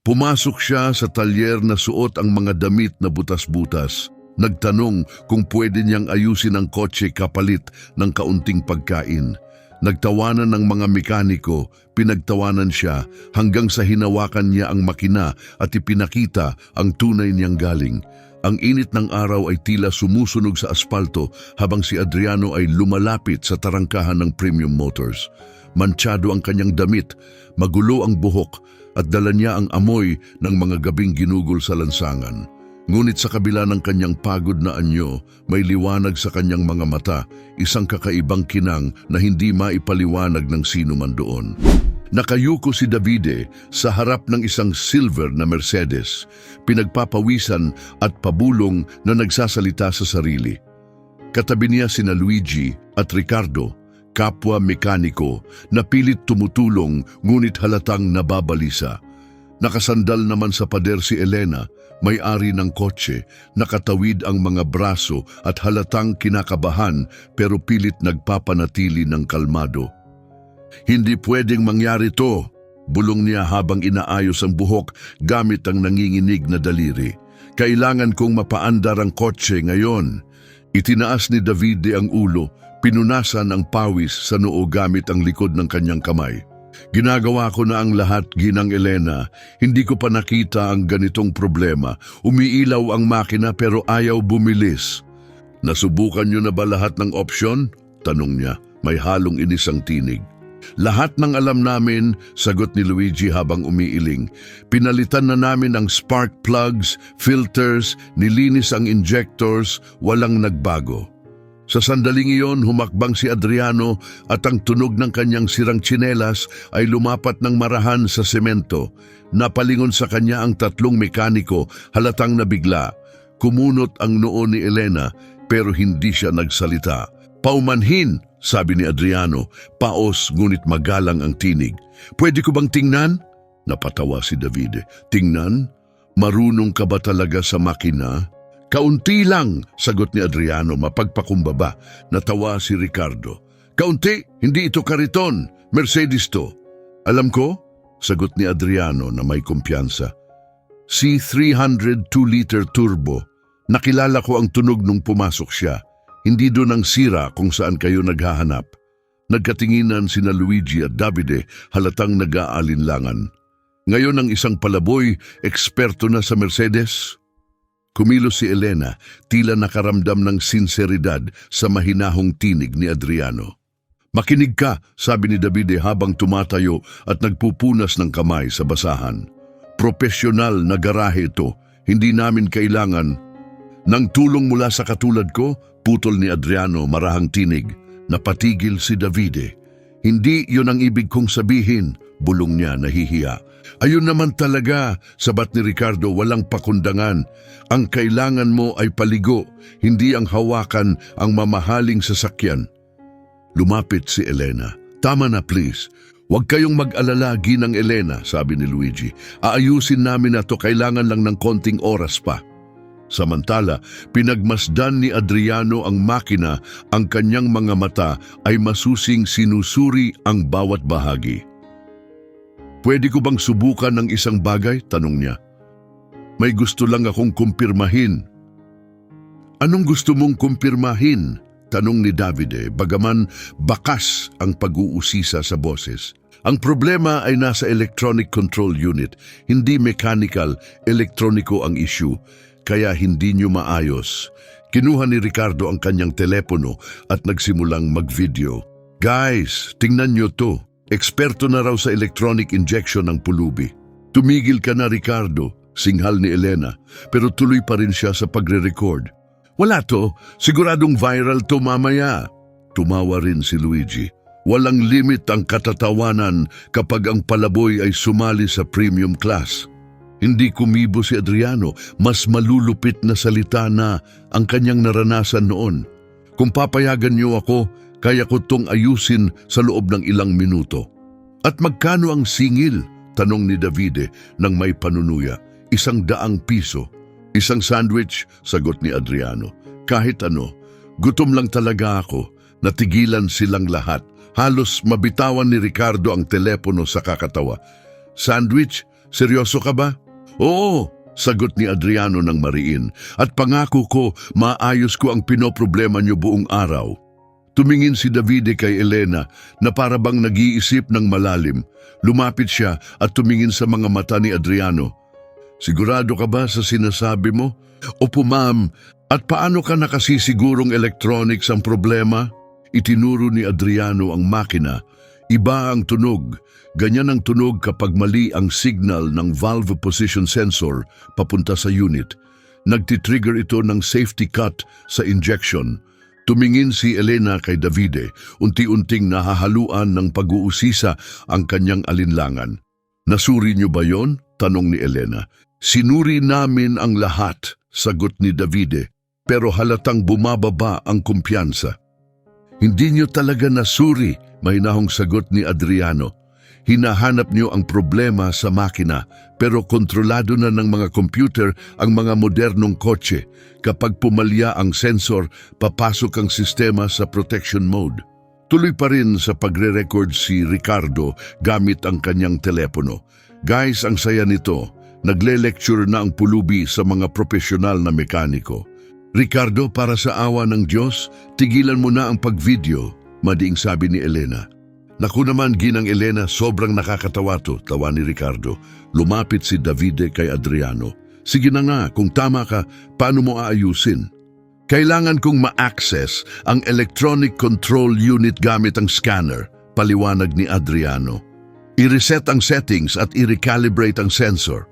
Pumasok siya sa talyer na suot ang mga damit na butas-butas. Nagtanong kung pwede niyang ayusin ang kotse kapalit ng kaunting pagkain. Nagtawanan ng mga mekaniko, pinagtawanan siya hanggang sa hinawakan niya ang makina at ipinakita ang tunay niyang galing. Ang init ng araw ay tila sumusunog sa aspalto habang si Adriano ay lumalapit sa tarangkahan ng Premium Motors. Mantsado ang kanyang damit, magulo ang buhok at dala niya ang amoy ng mga gabing ginugol sa lansangan. Ngunit sa kabila ng kanyang pagod na anyo, may liwanag sa kanyang mga mata, isang kakaibang kinang na hindi maipaliwanag ng sino man doon. Nakayuko si Davide sa harap ng isang silver na Mercedes, pinagpapawisan at pabulong na nagsasalita sa sarili. Katabi niya sina Luigi at Ricardo, kapwa mekaniko na pilit tumutulong ngunit halatang nababalisa. Nakasandal naman sa pader si Elena, may-ari ng kotse, nakatawid ang mga braso at halatang kinakabahan pero pilit nagpapanatili ng kalmado. Hindi pwedeng mangyari to, bulong niya habang inaayos ang buhok gamit ang nanginginig na daliri. Kailangan kong mapaandar ang kotse ngayon. Itinaas ni Davide ang ulo, pinunasan ang pawis sa noo gamit ang likod ng kanyang kamay. Ginagawa ko na ang lahat, Ginang Elena. Hindi ko pa nakita ang ganitong problema. Umiilaw ang makina pero ayaw bumilis. Nasubukan niyo na ba lahat ng opsyon? Tanong niya, may halong inis ang tinig. Lahat ng alam namin, sagot ni Luigi habang umiiling. Pinalitan na namin ang spark plugs, filters, nilinis ang injectors, walang nagbago. Sa sandaling iyon, humakbang si Adriano at ang tunog ng kanyang sirang tsinelas ay lumapat ng marahan sa semento. Napalingon sa kanya ang tatlong mekaniko, halatang nabigla. Kumunot ang noo ni Elena pero hindi siya nagsalita. Paumanhin, sabi ni Adriano, paos ngunit magalang ang tinig. Pwede ko bang tingnan? Napatawa si Davide. Tingnan? Marunong ka ba talaga sa makina? Kaunti lang, sagot ni Adriano mapagpakumbaba. Natawa si Ricardo. Kaunti? Hindi ito kariton. Mercedes to. Alam ko, sagot ni Adriano na may kumpiyansa. C300 2-liter turbo. Nakilala ko ang tunog nung pumasok siya. Hindi doon ang sira kung saan kayo naghahanap. Nagkatinginan sina Luigi at Davide halatang nag-aalinlangan. Ngayon ang isang palaboy, eksperto na sa Mercedes. Kumilos si Elena, tila nakaramdam ng sinseridad sa mahinahong tinig ni Adriano. Makinig ka, sabi ni Davide habang tumatayo at nagpupunas ng kamay sa basahan. Profesyonal na garahe ito, hindi namin kailangan. Nang tulong mula sa katulad ko, putol ni Adriano marahang tinig. Napatigil si Davide. Hindi yon ang ibig kong sabihin, bulong niya nahihiya. Ayun naman talaga, sabat ni Ricardo walang pakundangan. Ang kailangan mo ay paligo, hindi ang hawakan ang mamahaling sasakyan. Lumapit si Elena. Tama na please. Huwag kayong mag-alala, Ginang Elena, sabi ni Luigi. Aayusin namin na to, kailangan lang ng konting oras pa. Samantala, pinagmasdan ni Adriano ang makina, ang kanyang mga mata ay masusing sinusuri ang bawat bahagi. Pwede ko bang subukan ng isang bagay? Tanong niya. May gusto lang akong kumpirmahin. Anong gusto mong kumpirmahin? Tanong ni Davide, bagaman bakas ang pag-uusisa sa boses. Ang problema ay nasa electronic control unit, hindi mechanical, elektroniko ang issue, kaya hindi nyo maayos. Kinuha ni Ricardo ang kanyang telepono at nagsimulang mag-video. Guys, tingnan nyo to. Eksperto na raw sa electronic injection ng pulubi. Tumigil ka na, Ricardo, singhal ni Elena, pero tuloy pa rin siya sa pagre-record. Wala to, siguradong viral to mamaya. Tumawa rin si Luigi. Walang limit ang katatawanan kapag ang palaboy ay sumali sa premium class. Hindi kumibo si Adriano, mas malulupit na salita na ang kanyang naranasan noon. Kung papayagan niyo ako, kaya ko tong ayusin sa loob ng ilang minuto. At magkano ang singil? Tanong ni Davide nang may panunuya. 100 piso. Isang sandwich, sagot ni Adriano. Kahit ano, gutom lang talaga ako. Natigilan silang lahat. Halos mabitawan ni Ricardo ang telepono sa kakatawa. Sandwich? Seryoso ka ba? Oo, sagot ni Adriano ng mariin. At pangako ko, maayos ko ang pinoproblema niyo buong araw. Tumingin si Davide kay Elena na para bang nag-iisip ng malalim. Lumapit siya at tumingin sa mga mata ni Adriano. Sigurado ka ba sa sinasabi mo? Opo ma'am. At paano ka nakasisigurong electronics ang problema? Itinuro ni Adriano ang makina. Iba ang tunog. Ganyan ang tunog kapag mali ang signal ng valve position sensor papunta sa unit. Nagtitrigger ito ng safety cut sa injection. Tumingin si Elena kay Davide. Unti-unting nahahaluan ng pag-uusisa ang kanyang alinlangan. Nasuri niyo ba yon? Tanong ni Elena. Sinuri namin ang lahat, sagot ni Davide, pero halatang bumababa ang kumpiyansa. Hindi niyo talaga nasuri, mahinahong sagot ni Adriano. Hinahanap niyo ang problema sa makina, pero kontrolado na ng mga computer ang mga modernong kotse. Kapag pumalya ang sensor, papasok ang sistema sa protection mode. Tuloy pa rin sa pagre-record si Ricardo gamit ang kanyang telepono. Guys, ang saya nito. Nagle-lecture na ang pulubi sa mga profesional na mekaniko. Ricardo, para sa awa ng Diyos, tigilan mo na ang pag-video, madiing sabi ni Elena. Naku naman, ginang Elena, sobrang nakakatawa to, tawa ni Ricardo. Lumapit si Davide kay Adriano. Sige na nga, kung tama ka, paano mo aayusin? Kailangan kong ma-access ang electronic control unit gamit ang scanner, paliwanag ni Adriano. I-reset ang settings at i-recalibrate ang sensor.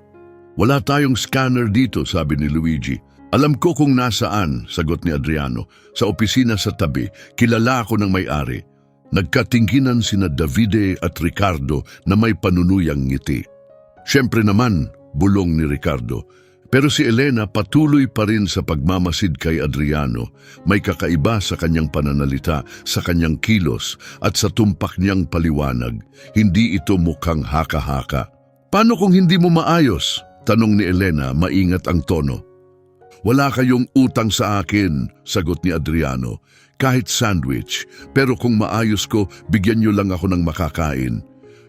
Wala tayong scanner dito, sabi ni Luigi. Alam ko kung nasaan, sagot ni Adriano. Sa opisina sa tabi, kilala ako ng may-ari. Nagkatingginan sina Davide at Ricardo na may panunuyang ngiti. Siyempre naman, bulong ni Ricardo. Pero si Elena patuloy pa rin sa pagmamasid kay Adriano. May kakaiba sa kanyang pananalita, sa kanyang kilos at sa tumpak niyang paliwanag. Hindi ito mukhang haka-haka. Paano kung hindi mo maayos? Tanong ni Elena, maingat ang tono. Wala kayong utang sa akin, sagot ni Adriano. Kahit sandwich, pero kung maayos ko, bigyan niyo lang ako ng makakain.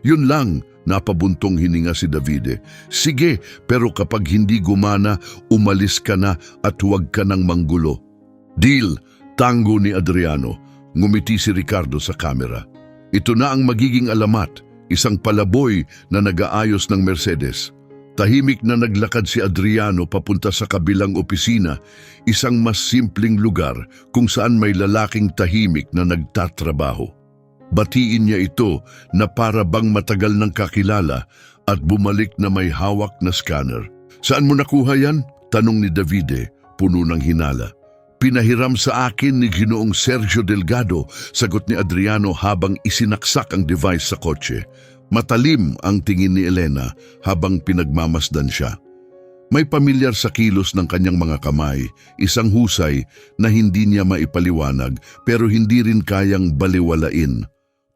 Yun lang, napabuntong hininga si Davide. Sige, pero kapag hindi gumana, umalis ka na at huwag ka nang manggulo. Deal, tango ni Adriano. Ngumiti si Ricardo sa kamera. Ito na ang magiging alamat, isang palaboy na nag-aayos ng Mercedes. Tahimik na naglakad si Adriano papunta sa kabilang opisina, isang mas simpleng lugar kung saan may lalaking tahimik na nagtatrabaho. Batiin niya ito na para bang matagal ng kakilala at bumalik na may hawak na scanner. Saan mo nakuha yan? Tanong ni Davide, puno ng hinala. Pinahiram sa akin ni Ginoong Sergio Delgado, sagot ni Adriano habang isinaksak ang device sa kotse. Matalim ang tingin ni Elena habang pinagmamasdan siya. May pamilyar sa kilos ng kanyang mga kamay, isang husay na hindi niya maipaliwanag pero hindi rin kayang baliwalain.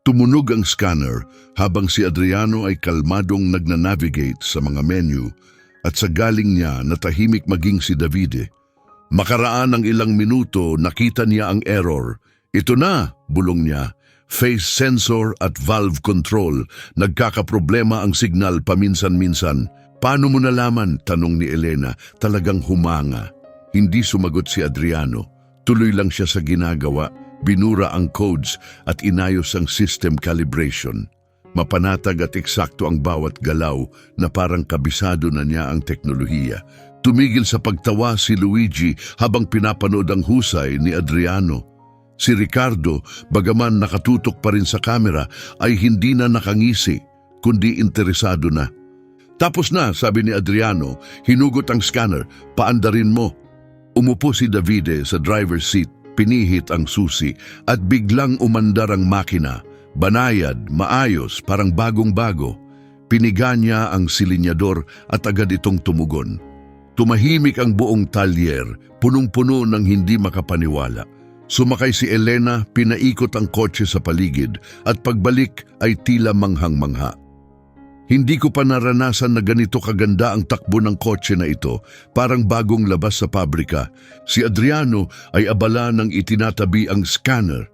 Tumunog ang scanner habang si Adriano ay kalmadong nagnanavigate sa mga menu at sa galing niya natahimik maging si Davide. Makaraan ng ilang minuto nakita niya ang error. Ito na, bulong niya. Face sensor at valve control. Nagkakaproblema ang signal paminsan-minsan. Paano mo nalaman? Tanong ni Elena. Talagang humanga. Hindi sumagot si Adriano. Tuloy lang siya sa ginagawa. Binura ang codes at inayos ang system calibration. Mapanatag at eksakto ang bawat galaw na parang kabisado na niya ang teknolohiya. Tumigil sa pagtawa si Luigi habang pinapanood ang husay ni Adriano. Si Ricardo, bagaman nakatutok pa rin sa kamera, ay hindi na nakangisi, kundi interesado na. Tapos na, sabi ni Adriano, hinugot ang scanner, paandarin mo. Umupo si Davide sa driver's seat, pinihit ang susi at biglang umandar ang makina. Banayad, maayos, parang bagong-bago. Piniga niya ang silinyador at agad itong tumugon. Tumahimik ang buong talyer, punong-puno ng hindi makapaniwala. Sumakay si Elena, pinaikot ang kotse sa paligid at pagbalik ay tila manghang-mangha. Hindi ko pa naranasan na ganito kaganda ang takbo ng kotse na ito, parang bagong labas sa pabrika. Si Adriano ay abala nang itinatabi ang scanner.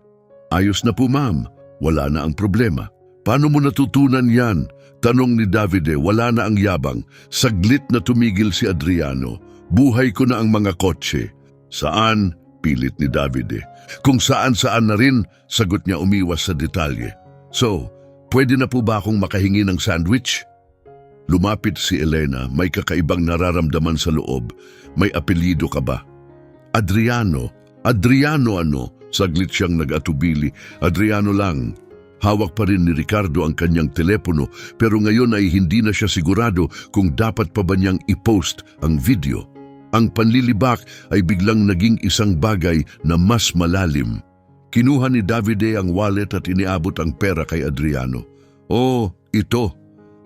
Ayos na po ma'am, wala na ang problema. Paano mo natutunan yan? Tanong ni Davide, wala na ang yabang. Saglit na tumigil si Adriano. Buhay ko na ang mga kotse. Saan? Pilit ni Davide. Kung saan-saan na rin, sagot niya umiwas sa detalye. So, pwede na po ba akong makahingi ng sandwich? Lumapit si Elena, may kakaibang nararamdaman sa loob. May apelyido ka ba? Adriano. Adriano ano? Saglit siyang nag-atubili. Adriano lang. Hawak pa rin ni Ricardo ang kanyang telepono pero ngayon ay hindi na siya sigurado kung dapat pa ba niyang i-post ang video. Ang panlilibak ay biglang naging isang bagay na mas malalim. Kinuha ni Davide ang wallet at iniabot ang pera kay Adriano. Oh, ito.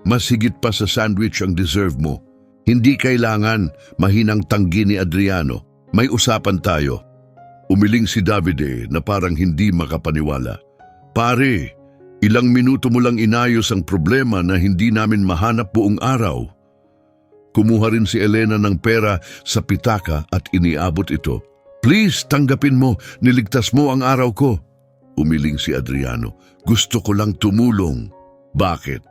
Mas higit pa sa sandwich ang deserve mo. Hindi kailangan, mahinang tanggi ni Adriano. May usapan tayo. Umiling si Davide na parang hindi makapaniwala. Pare, ilang minuto mo lang inayos ang problema na hindi namin mahanap buong araw. Kumuha rin si Elena ng pera sa pitaka at iniabot ito. Please, tanggapin mo, niligtas mo ang araw ko. Umiling si Adriano. Gusto ko lang tumulong. Bakit?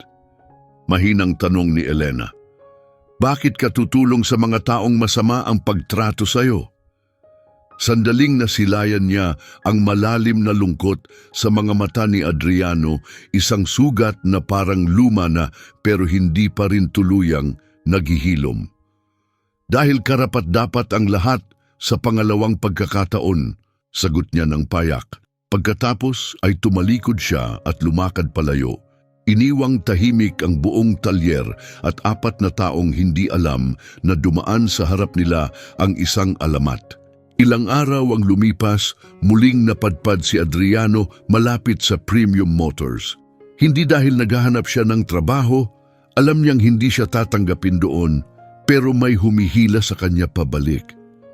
Mahinang tanong ni Elena. Bakit ka tutulong sa mga taong masama ang pagtrato sa'yo? Sandaling nasilayan niya ang malalim na lungkot sa mga mata ni Adriano, isang sugat na parang luma na pero hindi pa rin tuluyang naghihilom. Dahil karapat-dapat ang lahat sa pangalawang pagkakataon, sagot niya ng payak. Pagkatapos ay tumalikod siya at lumakad palayo. Iniwang tahimik ang buong talyer at 4 na taong hindi alam na dumaan sa harap nila ang isang alamat. Ilang araw ang lumipas, muling napadpad si Adriano malapit sa Premium Motors. Hindi dahil naghahanap siya ng trabaho, alam niyang hindi siya tatanggapin doon, pero may humihila sa kanya pabalik.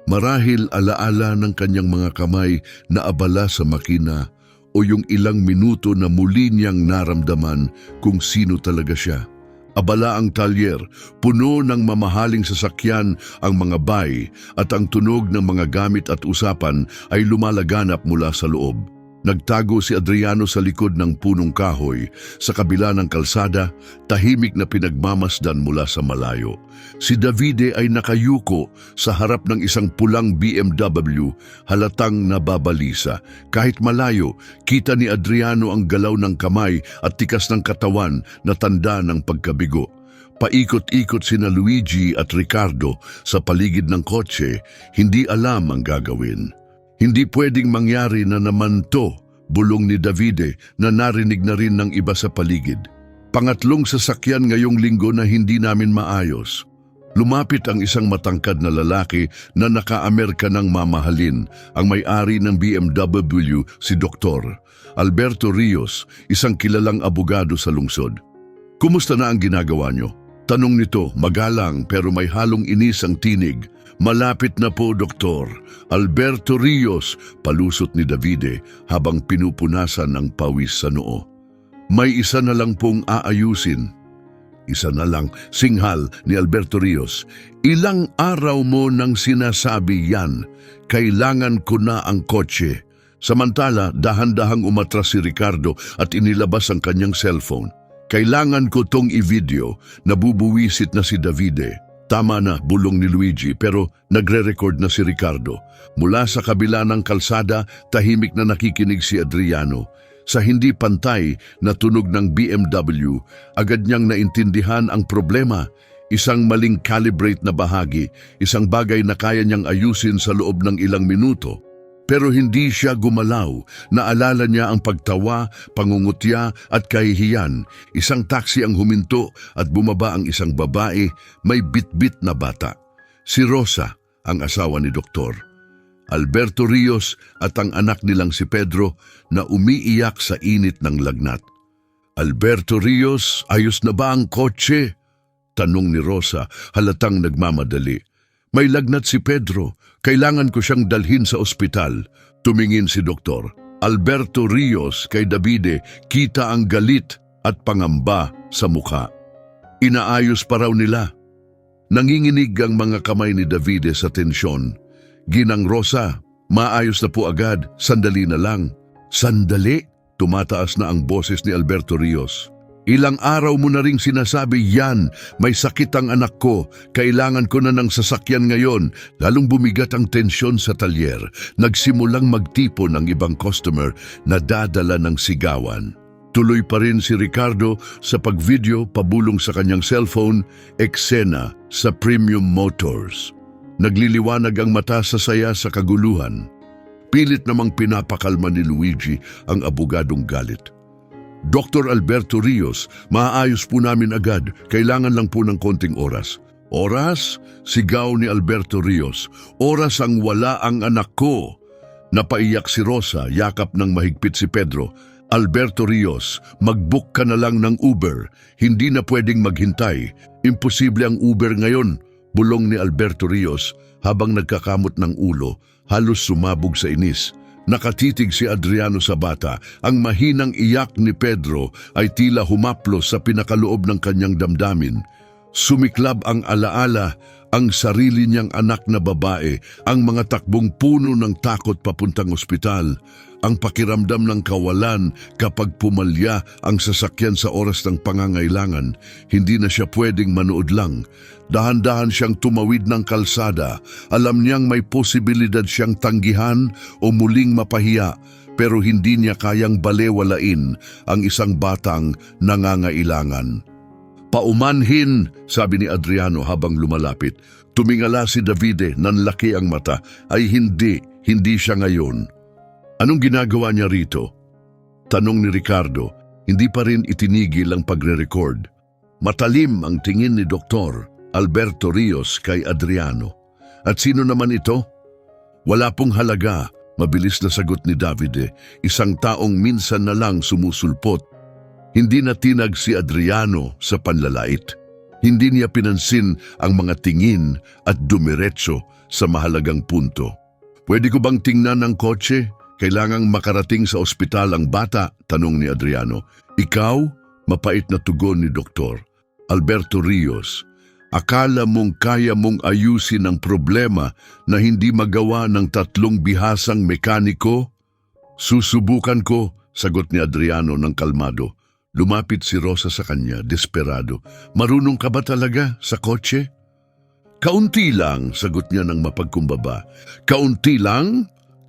Marahil alaala ng kanyang mga kamay na abala sa makina o yung ilang minuto na muli niyang naramdaman kung sino talaga siya. Abala ang talyer, puno ng mamahaling sasakyan ang mga bay at ang tunog ng mga gamit at usapan ay lumalaganap mula sa loob. Nagtago si Adriano sa likod ng punong kahoy. Sa kabila ng kalsada, tahimik na pinagmamasdan mula sa malayo. Si Davide ay nakayuko sa harap ng isang pulang BMW, halatang nababalisa. Kahit malayo, kita ni Adriano ang galaw ng kamay at tikas ng katawan na tanda ng pagkabigo. Paikot-ikot sina Luigi at Ricardo sa paligid ng kotse, hindi alam ang gagawin. Hindi pwedeng mangyari na naman to, bulong ni Davide na narinig na rin ng iba sa paligid. Pangatlong sasakyan ngayong linggo na hindi namin maayos. Lumapit ang isang matangkad na lalaki na naka-Amerika ng mamahalin, ang may-ari ng BMW, si Dr. Alberto Rios, isang kilalang abogado sa lungsod. Kumusta na ang ginagawa niyo? Tanong nito, magalang pero may halong inis ang tinig. Malapit na po, Doktor. Alberto Rios, palusot ni Davide habang pinupunasan ang pawis sa noo. May isa na lang pong aayusin. Isa na lang, singhal ni Alberto Rios. Ilang araw mo nang sinasabi yan, kailangan ko na ang kotse. Samantala, dahan-dahang umatras si Ricardo at inilabas ang kanyang cellphone. Kailangan ko tong i-video, nabubuwisit na si Davide. Tama na, bulong ni Luigi, pero nagre-record na si Ricardo. Mula sa kabila ng kalsada, tahimik na nakikinig si Adriano. Sa hindi pantay na tunog ng BMW, agad niyang naintindihan ang problema. Isang maling calibrate na bahagi, isang bagay na kaya niyang ayusin sa loob ng ilang minuto. Pero hindi siya gumalaw. Naalala niya ang pagtawa, pangungutya at kahihiyan. Isang taxi ang huminto at bumaba ang isang babae, may bitbit na bata. Si Rosa, ang asawa ni Doktor. Alberto Rios at ang anak nilang si Pedro na umiiyak sa init ng lagnat. Alberto Rios, ayos na ba ang kotse? Tanong ni Rosa, halatang nagmamadali. May lagnat si Pedro. Kailangan ko siyang dalhin sa ospital. Tumingin si Doktor. Alberto Rios kay Davide, kita ang galit at pangamba sa mukha. Inaayos pa raw nila. Nanginginig ang mga kamay ni Davide sa tensyon. Ginang Rosa, maayos na po agad, sandali na lang. Sandali? Tumataas na ang boses ni Alberto Rios. Ilang araw mo na ring sinasabi, yan, may sakit ang anak ko, kailangan ko na ng sasakyan ngayon. Lalong bumigat ang tensyon sa talyer. Nagsimulang magtipon ang ibang customer na dadala ng sigawan. Tuloy pa rin si Ricardo sa pagvideo pabulong sa kanyang cellphone, eksena sa Premium Motors. Nagliliwanag ang mata sa saya sa kaguluhan. Pilit namang pinapakalma ni Luigi ang abogadong galit. Dr. Alberto Rios, maayos po namin agad. Kailangan lang po ng konting oras. Oras? Sigaw ni Alberto Rios. Oras ang wala ang anak ko. Napaiyak si Rosa, yakap ng mahigpit si Pedro. Alberto Rios, mag-book ka na lang ng Uber. Hindi na pwedeng maghintay. Imposible ang Uber ngayon. Bulong ni Alberto Rios habang nagkakamot ng ulo, halos sumabog sa inis. Nakatitig si Adriano sa bata. Ang mahinang iyak ni Pedro ay tila humaplos sa pinakaloob ng kanyang damdamin. Sumiklab ang alaala, ang sarili niyang anak na babae, ang mga takbong puno ng takot papuntang ospital, ang pakiramdam ng kawalan kapag pumalya ang sasakyan sa oras ng pangangailangan. Hindi na siya pwedeng manood lang. Dahan-dahan siyang tumawid ng kalsada. Alam niyang may posibilidad siyang tanggihan o muling mapahiya, pero hindi niya kayang balewalain ang isang batang nangangailangan. Paumanhin, sabi ni Adriano habang lumalapit. Tumingala si Davide, nanlaki ang mata. Ay hindi siya ngayon. Anong ginagawa niya rito? Tanong ni Ricardo, hindi pa rin itinigil ang pagre-record. Matalim ang tingin ni Dr. Alberto Rios kay Adriano. At sino naman ito? Wala pong halaga, mabilis na sagot ni Davide, isang taong minsan na lang sumusulpot. Hindi natinag si Adriano sa panlalait. Hindi niya pinansin ang mga tingin at dumiretso sa mahalagang punto. Pwede ko bang tingnan ang kotse? Kailangang makarating sa ospital ang bata, tanong ni Adriano. Ikaw? Mapait na tugon ni Dr. Alberto Rios. Akala mong kaya mong ayusin ang problema na hindi magawa ng 3 bihasang mekaniko? Susubukan ko, sagot ni Adriano ng kalmado. Lumapit si Rosa sa kanya, desperado. Marunong ka ba talaga sa kotse? Kaunti lang, sagot niya ng mapagkumbaba. Kaunti lang?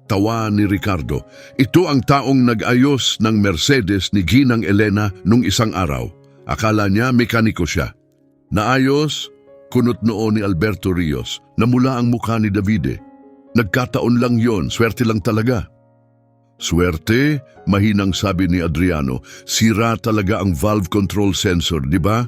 Tawa ni Ricardo. Ito ang taong nag-ayos ng Mercedes ni Ginang Elena nung isang araw. Akala niya mekaniko siya. Naayos, kunot noo ni Alberto Rios. Namula ang mukha ni Davide. Nagkataon lang yon, swerte lang talaga. Swerte? Mahinang sabi ni Adriano. Sira talaga ang valve control sensor, di ba?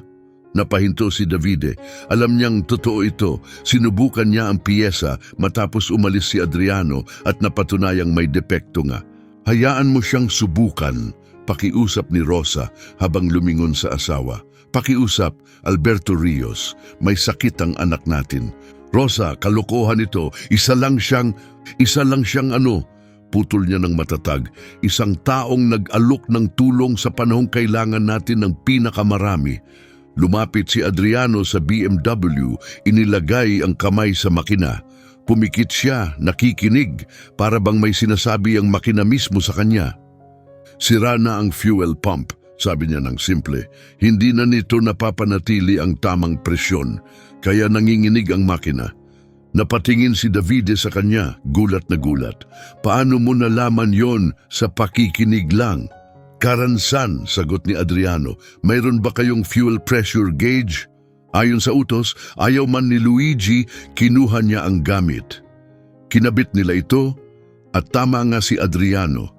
Napahinto si Davide. Alam niyang totoo ito. Sinubukan niya ang piyesa matapos umalis si Adriano at napatunayang may depekto nga. Hayaan mo siyang subukan. Pakiusap ni Rosa habang lumingon sa asawa. Pakiusap, Alberto Rios. May sakit ang anak natin. Rosa, kalokohan ito. Isa lang siyang ano. Putol niya ng matatag. Isang taong nag-alok ng tulong sa panahong kailangan natin ng pinakamarami. Lumapit si Adriano sa BMW, inilagay ang kamay sa makina. Pumikit siya, nakikinig, para bang may sinasabi ang makina mismo sa kanya. Sira na ang fuel pump, sabi niya ng simple. Hindi na nito napapanatili ang tamang presyon, kaya nanginginig ang makina. Napatingin si Davide sa kanya, gulat na gulat. Paano mo nalaman yon sa pakikinig lang? Karansan, sagot ni Adriano. Mayroon ba kayong fuel pressure gauge? Ayon sa utos, ayaw man ni Luigi, kinuha niya ang gamit. Kinabit nila ito at tama nga si Adriano.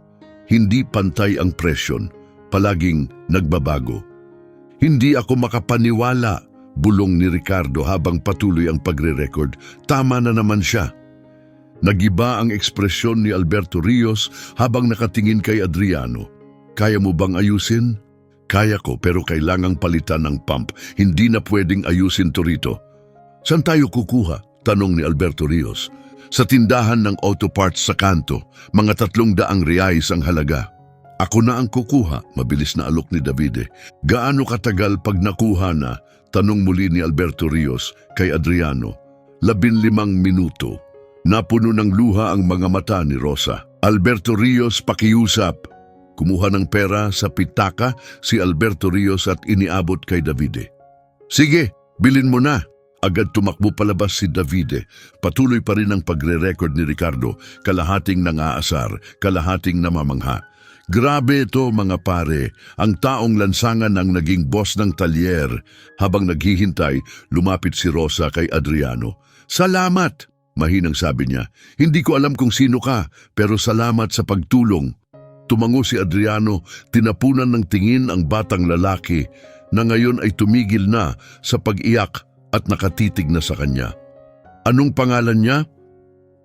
Hindi pantay ang presyon, palaging nagbabago. Hindi ako makapaniwala, bulong ni Ricardo habang patuloy ang pagre-record. Tama na naman siya. Nagiba ang ekspresyon ni Alberto Rios habang nakatingin kay Adriano. Kaya mo bang ayusin? Kaya ko, pero kailangang palitan ng pump. Hindi na pwedeng ayusin to rito. Saan tayo kukuha? Tanong ni Alberto Rios. Sa tindahan ng auto parts sa kanto, mga 300 reais ang halaga. Ako na ang kukuha, mabilis na alok ni Davide. Gaano katagal pag nakuha na? Tanong muli ni Alberto Rios kay Adriano. 15 minuto. Napuno ng luha ang mga mata ni Rosa. Alberto Rios, pakiusap. Kumuha ng pera sa pitaka si Alberto Rios at iniabot kay Davide. Sige, bilin mo na. Agad tumakbo palabas si Davide. Patuloy pa rin ang pagre-record ni Ricardo, kalahating nangaasar, kalahating namamangha. Grabe ito mga pare, ang taong lansangan ang naging boss ng talyer. Habang naghihintay, lumapit si Rosa kay Adriano. Salamat! Mahinang sabi niya. Hindi ko alam kung sino ka, pero salamat sa pagtulong. Tumango si Adriano, tinapunan ng tingin ang batang lalaki na ngayon ay tumigil na sa pag-iyak at nakatitig na sa kanya. Anong pangalan niya?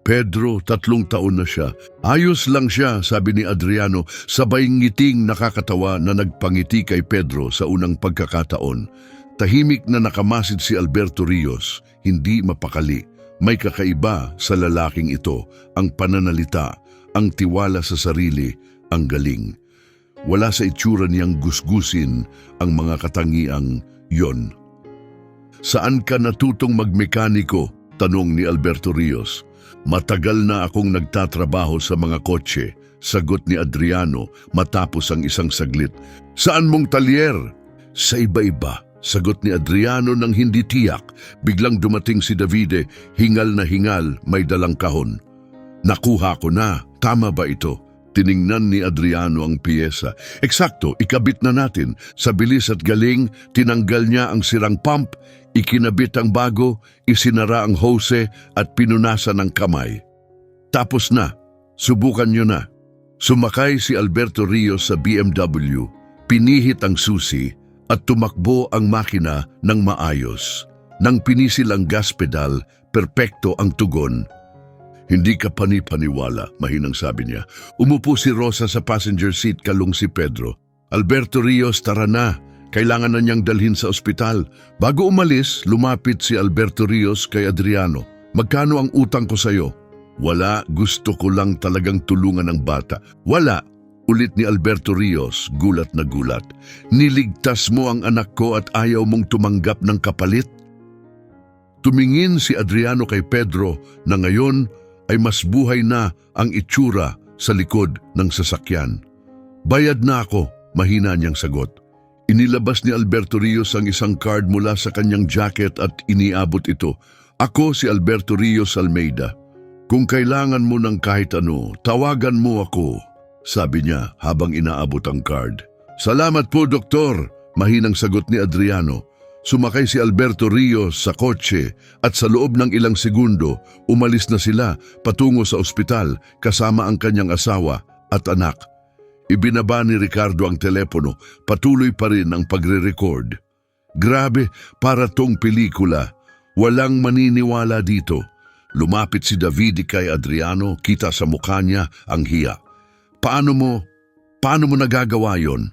Pedro, 3 taon na siya. Ayos lang siya, sabi ni Adriano, sabay ngiting nakakatawa na nagpangiti kay Pedro sa unang pagkakataon. Tahimik na nakamasid si Alberto Rios, hindi mapakali. May kakaiba sa lalaking ito, ang pananalita, ang tiwala sa sarili, ang galing. Wala sa itsura niyang gusgusin ang mga katangiang yon. Saan ka natutong magmekaniko? Tanong ni Alberto Rios. Matagal na akong nagtatrabaho sa mga kotse, sagot ni Adriano matapos ang isang saglit. Saan mong talyer? Sa iba-iba, sagot ni Adriano nang hindi tiyak. Biglang dumating si Davide, hingal na hingal, may dalang kahon. Nakuha ko na, tama ba ito? Tiningnan ni Adriano ang piyesa. Eksakto, ikabit na natin. Sa bilis at galing, tinanggal niya ang sirang pump, ikinabit ang bago, isinara ang hose at pinunasan ng kamay. Tapos na, subukan niyo na. Sumakay si Alberto Rios sa BMW, pinihit ang susi at tumakbo ang makina ng maayos. Nang pinisil ang gas pedal, perpekto ang tugon. Hindi ka panipaniwala, mahinang sabi niya. Umupo si Rosa sa passenger seat, kalong si Pedro. Alberto Rios, tara na. Kailangan na niyang dalhin sa ospital. Bago umalis, lumapit si Alberto Rios kay Adriano. Magkano ang utang ko sa'yo? Wala, gusto ko lang talagang tulungan ang bata. Wala, ulit ni Alberto Rios, gulat na gulat. Niligtas mo ang anak ko at ayaw mong tumanggap ng kapalit? Tumingin si Adriano kay Pedro na ngayon ay mas buhay na ang itsura sa likod ng sasakyan. Bayad na ako, mahina niyang sagot. Inilabas ni Alberto Rios ang isang card mula sa kanyang jacket at iniabot ito. Ako si Alberto Rios Almeida. Kung kailangan mo ng kahit ano, tawagan mo ako, sabi niya habang inaabot ang card. Salamat po, Doktor, mahinang sagot ni Adriano. Sumakay si Alberto Rios sa kotse at sa loob ng ilang segundo, umalis na sila patungo sa ospital kasama ang kanyang asawa at anak. Ibinaba ni Ricardo ang telepono, patuloy pa rin ang pagre-record. Grabe, para tong pelikula. Walang maniniwala dito. Lumapit si Davide kay Adriano, kita sa mukha niya ang hiya. Paano mo nagagawa yon?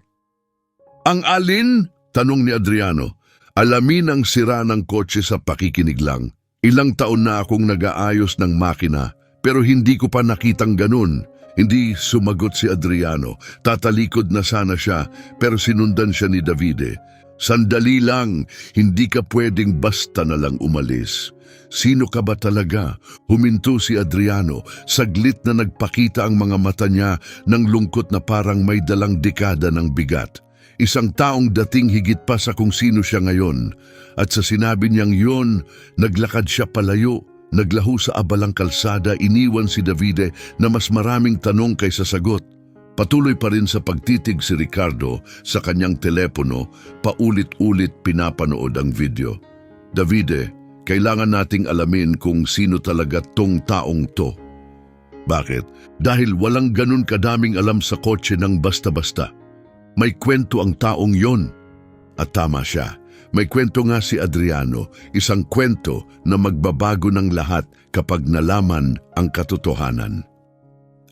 Ang alin? Tanong ni Adriano. Alamin ang sira ng kotse sa pakikinig lang. Ilang taon na akong nag-aayos ng makina, pero hindi ko pa nakitang ganun. Hindi sumagot si Adriano. Tatalikod na sana siya, pero sinundan siya ni Davide. Sandali lang, hindi ka pwedeng basta na lang umalis. Sino ka ba talaga? Huminto si Adriano. Saglit na nagpakita ang mga mata niya ng lungkot na parang may dalang dekada ng bigat. Isang taong dating higit pa sa kung sino siya ngayon. At sa sinabi niyang yon, naglakad siya palayo. Naglaho sa abalang kalsada, iniwan si Davide na mas maraming tanong kaysa sagot. Patuloy pa rin sa pagtitig si Ricardo sa kanyang telepono, paulit-ulit pinapanood ang video. Davide, kailangan nating alamin kung sino talaga tong taong to. Bakit? Dahil walang ganun kadaming alam sa kotse ng basta-basta. May kwento ang taong yon. At tama siya. May kwento nga si Adriano, isang kwento na magbabago ng lahat kapag nalaman ang katotohanan.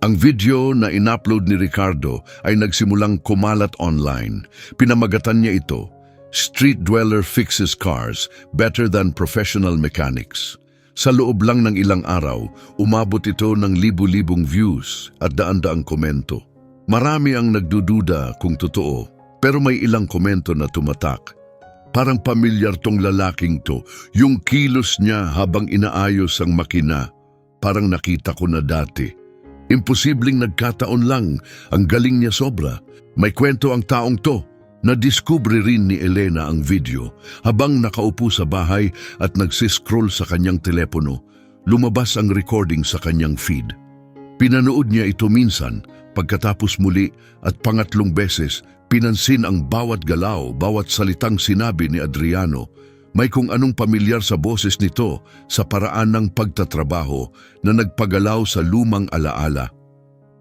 Ang video na in-upload ni Ricardo ay nagsimulang kumalat online. Pinamagatan niya ito, Street Dweller Fixes Cars Better Than Professional Mechanics. Sa loob lang ng ilang araw, umabot ito ng libu-libong views at daan-daang komento. Marami ang nagdududa kung totoo, pero may ilang komento na tumatak. Parang pamilyar tong lalaking to, yung kilos niya habang inaayos ang makina. Parang nakita ko na dati. Imposibleng nagkataon lang. Ang galing niya sobra. May kwento ang taong to. Nadiskubre rin ni Elena ang video habang nakaupo sa bahay at nagsiscroll sa kanyang telepono. Lumabas ang recording sa kanyang feed. Pinanood niya ito minsan, pagkatapos muli at pangatlong beses, pinansin ang bawat galaw, bawat salitang sinabi ni Adriano. May kung anong pamilyar sa boses nito sa paraan ng pagtatrabaho na nagpagalaw sa lumang alaala.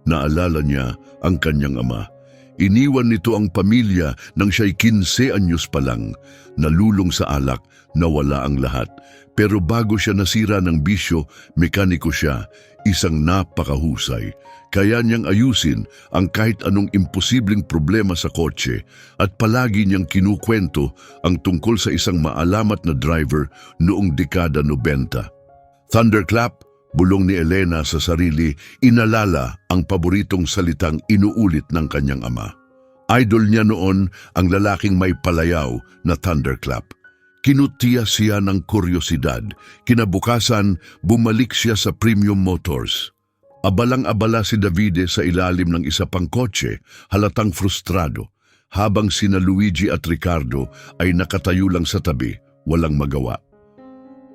Naalala niya ang kanyang ama. Iniwan nito ang pamilya nang siya'y 15 anyos pa lang. Nalulong sa alak, nawala ang lahat. Pero bago siya nasira ng bisyo, mekaniko siya, isang napakahusay. Kaya niyang ayusin ang kahit anong imposibleng problema sa kotse at palagi niyang kinukwento ang tungkol sa isang maalamat na driver noong dekada 90. Thunderclap, bulong ni Elena sa sarili, inalala ang paboritong salitang inuulit ng kanyang ama. Idol niya noon ang lalaking may palayaw na Thunderclap. Kinutiya siya ng kuryosidad. Kinabukasan, bumalik siya sa Premium Motors. Abalang-abala si Davide sa ilalim ng isa pang kotse, halatang frustrado, habang sina Luigi at Ricardo ay nakatayo lang sa tabi, walang magawa.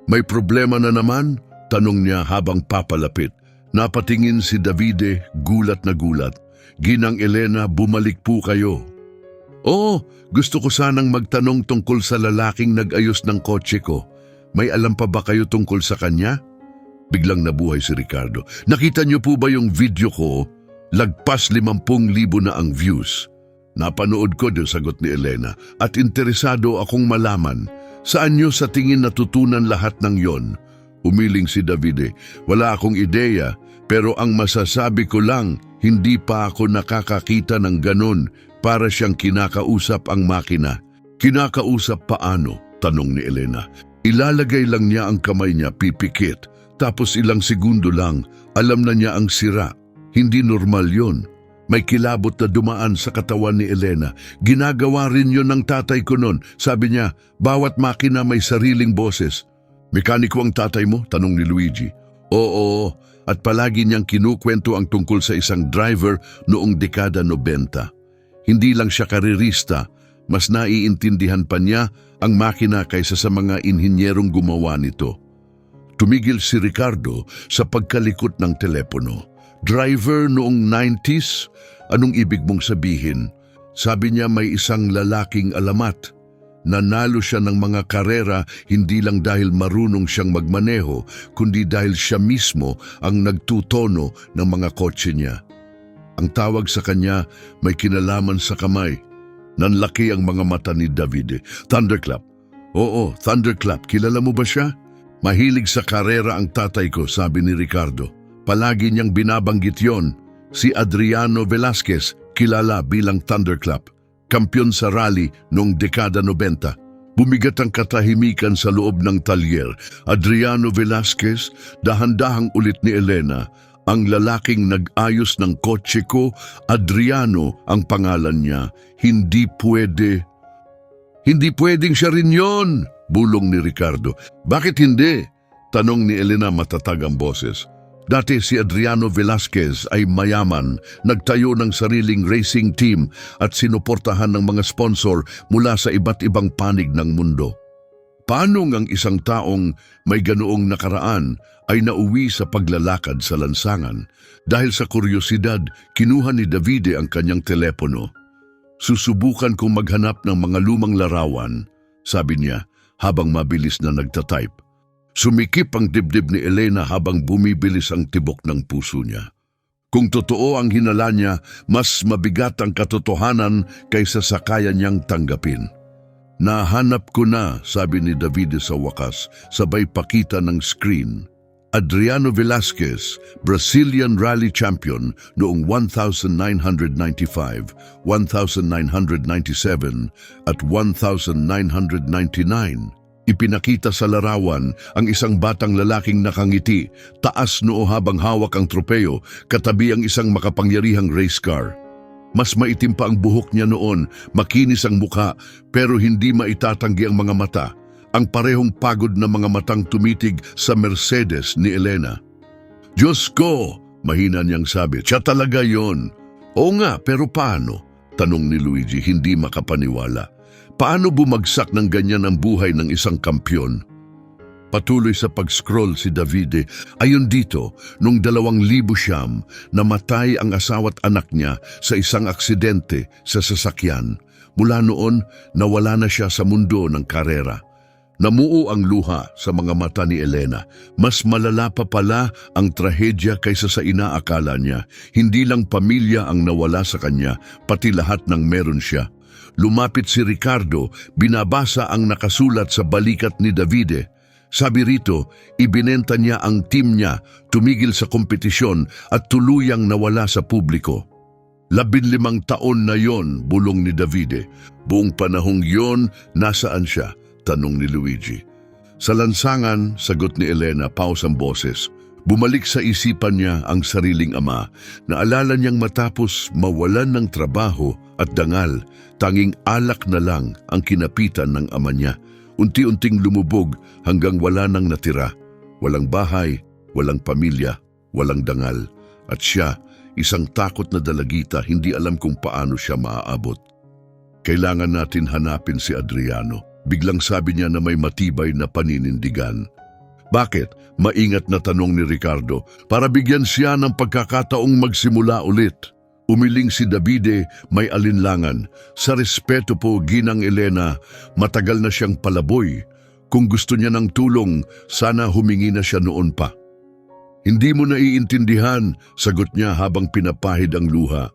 May problema na naman? Tanong niya habang papalapit. Napatingin si Davide, gulat na gulat. Ginang Elena, bumalik po kayo. Oo, gusto ko sanang magtanong tungkol sa lalaking nag-ayos ng kotse ko. May alam pa ba kayo tungkol sa kanya? Biglang nabuhay si Ricardo. Nakita niyo po ba yung video ko? Lagpas 50,000 na ang views. Napanood ko din, sagot ni Elena, at interesado akong malaman. Saan niyo sa tingin natutunan lahat ng yon? Umiling si Davide. Wala akong ideya, pero ang masasabi ko lang, hindi pa ako nakakakita ng ganon para siyang kinakausap ang makina. Kinakausap paano? Tanong ni Elena. Ilalagay lang niya ang kamay niya, pipikit. Tapos ilang segundo lang, alam na niya ang sira. Hindi normal yon. May kilabot na dumaan sa katawan ni Elena. Ginagawa rin yon ng tatay ko noon. Sabi niya, bawat makina may sariling boses. Mekaniko ang tatay mo? Tanong ni Luigi. Oo, at palagi niyang kinukwento ang tungkol sa isang driver noong dekada 90. Hindi lang siya karirista, mas naiintindihan pa niya ang makina kaysa sa mga inhinyerong gumawa nito. Tumigil si Ricardo sa pagkalikot ng telepono. Driver noong 90s? Anong ibig mong sabihin? Sabi niya may isang lalaking alamat. Nanalo siya ng mga karera hindi lang dahil marunong siyang magmaneho, kundi dahil siya mismo ang nagtutono ng mga kotse niya. Ang tawag sa kanya may kinalaman sa kamay. Nanlaki ang mga mata ni Davide. Thunderclap. Oo, Thunderclap. Kilala mo ba siya? Mahilig sa karera ang tatay ko, sabi ni Ricardo. Palagi niyang binabanggit yon. Si Adriano Velasquez, kilala bilang Thunderclap. Kampiyon sa rally noong dekada 90. Bumigat ang katahimikan sa loob ng talyer. Adriano Velasquez, dahan-dahang ulit ni Elena. Ang lalaking nag-ayos ng kotse ko, Adriano ang pangalan niya. Hindi pwede. Hindi pwedeng siya rin yon, bulong ni Ricardo. Bakit hindi? Tanong ni Elena, matatag ang boses. Dati si Adriano Velasquez ay mayaman, nagtayo ng sariling racing team at sinuportahan ng mga sponsor mula sa iba't ibang panig ng mundo. Paano ang isang taong may ganoong nakaraan ay nauwi sa paglalakad sa lansangan? Dahil sa kuryosidad, kinuha ni Davide ang kanyang telepono. Susubukan kong maghanap ng mga lumang larawan, sabi niya habang mabilis na nagtatype. Sumikip ang dibdib ni Elena habang bumibilis ang tibok ng puso niya. Kung totoo ang hinala niya, mas mabigat ang katotohanan kaysa sa kaya niyang tanggapin. Nahanap ko na, sabi ni Davide sa wakas, sabay pakita ng screen. Adriano Velasquez, Brazilian Rally Champion noong 1995, 1997 at 1999. Ipinakita sa larawan ang isang batang lalaking nakangiti, taas noo habang hawak ang tropeo, katabi ang isang makapangyarihang race car. Mas maitim pa ang buhok niya noon, makinis ang mukha, pero hindi maitatanggi ang mga mata. Ang parehong pagod na mga matang tumitig sa Mercedes ni Elena. Diyos ko! Mahina niyang sabi, siya talaga yon. Oo nga, pero paano? Tanong ni Luigi, hindi makapaniwala. Paano bumagsak ng ganyan ang buhay ng isang kampyon? Patuloy sa pag-scroll si Davide. Ayon dito, noong 2009, namatay ang asawa't anak niya sa isang aksidente sa sasakyan. Mula noon, nawala na siya sa mundo ng karera. Namuo ang luha sa mga mata ni Elena. Mas malala pa pala ang trahedya kaysa sa inaakala niya. Hindi lang pamilya ang nawala sa kanya, pati lahat ng meron siya. Lumapit si Ricardo, binabasa ang nakasulat sa balikat ni Davide. Sabi rito, ibinenta niya ang team niya, tumigil sa kompetisyon at tuluyang nawala sa publiko. 15 taon na yon, bulong ni Davide. Buong panahong yon, nasaan siya? Tanong ni Luigi. Sa lansangan, sagot ni Elena, paus ang boses. Bumalik sa isipan niya ang sariling ama. Naalala niyang matapos mawalan ng trabaho at dangal, tanging alak na lang ang kinapitan ng ama niya. Unti-unting lumubog hanggang wala nang natira. Walang bahay, walang pamilya, walang dangal. At siya, isang takot na dalagita, hindi alam kung paano siya maaabot. Kailangan natin hanapin si Adriano. Biglang sabi niya na may matibay na paninindigan. Bakit? Maingat na tanong ni Ricardo para bigyan siya ng pagkakataong magsimula ulit. Umiling si Davide, may alinlangan. Sa respeto po, Ginang Elena, matagal na siyang palaboy. Kung gusto niya ng tulong, sana humingi na siya noon pa. Hindi mo naiintindihan, sagot niya habang pinapahid ang luha.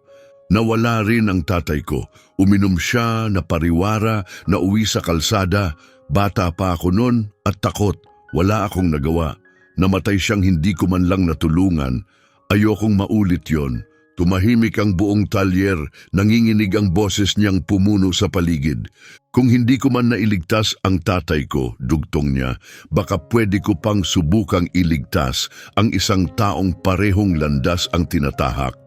Nawala rin ang tatay ko. Uminom siya, napariwara, nauwi sa kalsada. Bata pa ako noon at takot. Wala akong nagawa. Namatay siyang hindi ko man lang natulungan. Ayokong maulit yon. Tumahimik ang buong talyer, nanginginig ang boses niyang pumuno sa paligid. Kung hindi ko man nailigtas ang tatay ko, dugtong niya, baka pwede ko pang subukang iligtas ang isang taong parehong landas ang tinatahak.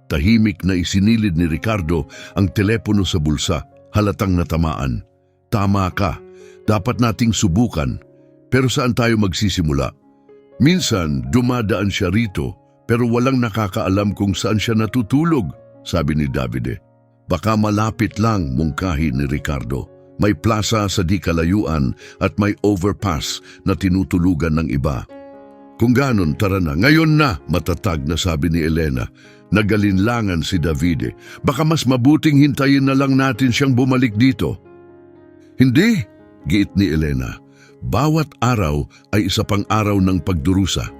Tahimik na isinilid ni Ricardo ang telepono sa bulsa, halatang natamaan. Tama ka, dapat nating subukan. Pero saan tayo magsisimula? Minsan, dumadaan siya rito, pero walang nakakaalam kung saan siya natutulog, sabi ni Davide. Baka malapit lang, mungkahi ni Ricardo. May plaza sa di kalayuan at may overpass na tinutulugan ng iba. Kung ganon, tara na. Ngayon na, matatag na sabi ni Elena. Nagalinlangan si Davide. Baka mas mabuting hintayin na lang natin siyang bumalik dito. Hindi, giit ni Elena. Bawat araw ay isa pang araw ng pagdurusa.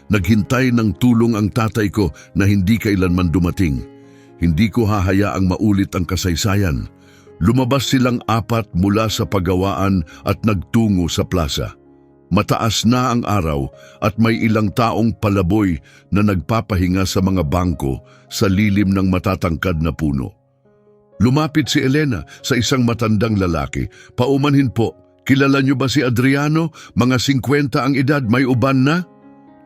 Naghintay ng tulong ang tatay ko na hindi kailanman dumating. Hindi ko hahayaang maulit ang kasaysayan. Lumabas silang 4 mula sa pagawaan at nagtungo sa plaza. Mataas na ang araw at may ilang taong palaboy na nagpapahinga sa mga bangko sa lilim ng matatangkad na puno. Lumapit si Elena sa isang matandang lalaki. Paumanhin po, kilala niyo ba si Adriano? Mga 50 ang edad, may uban na?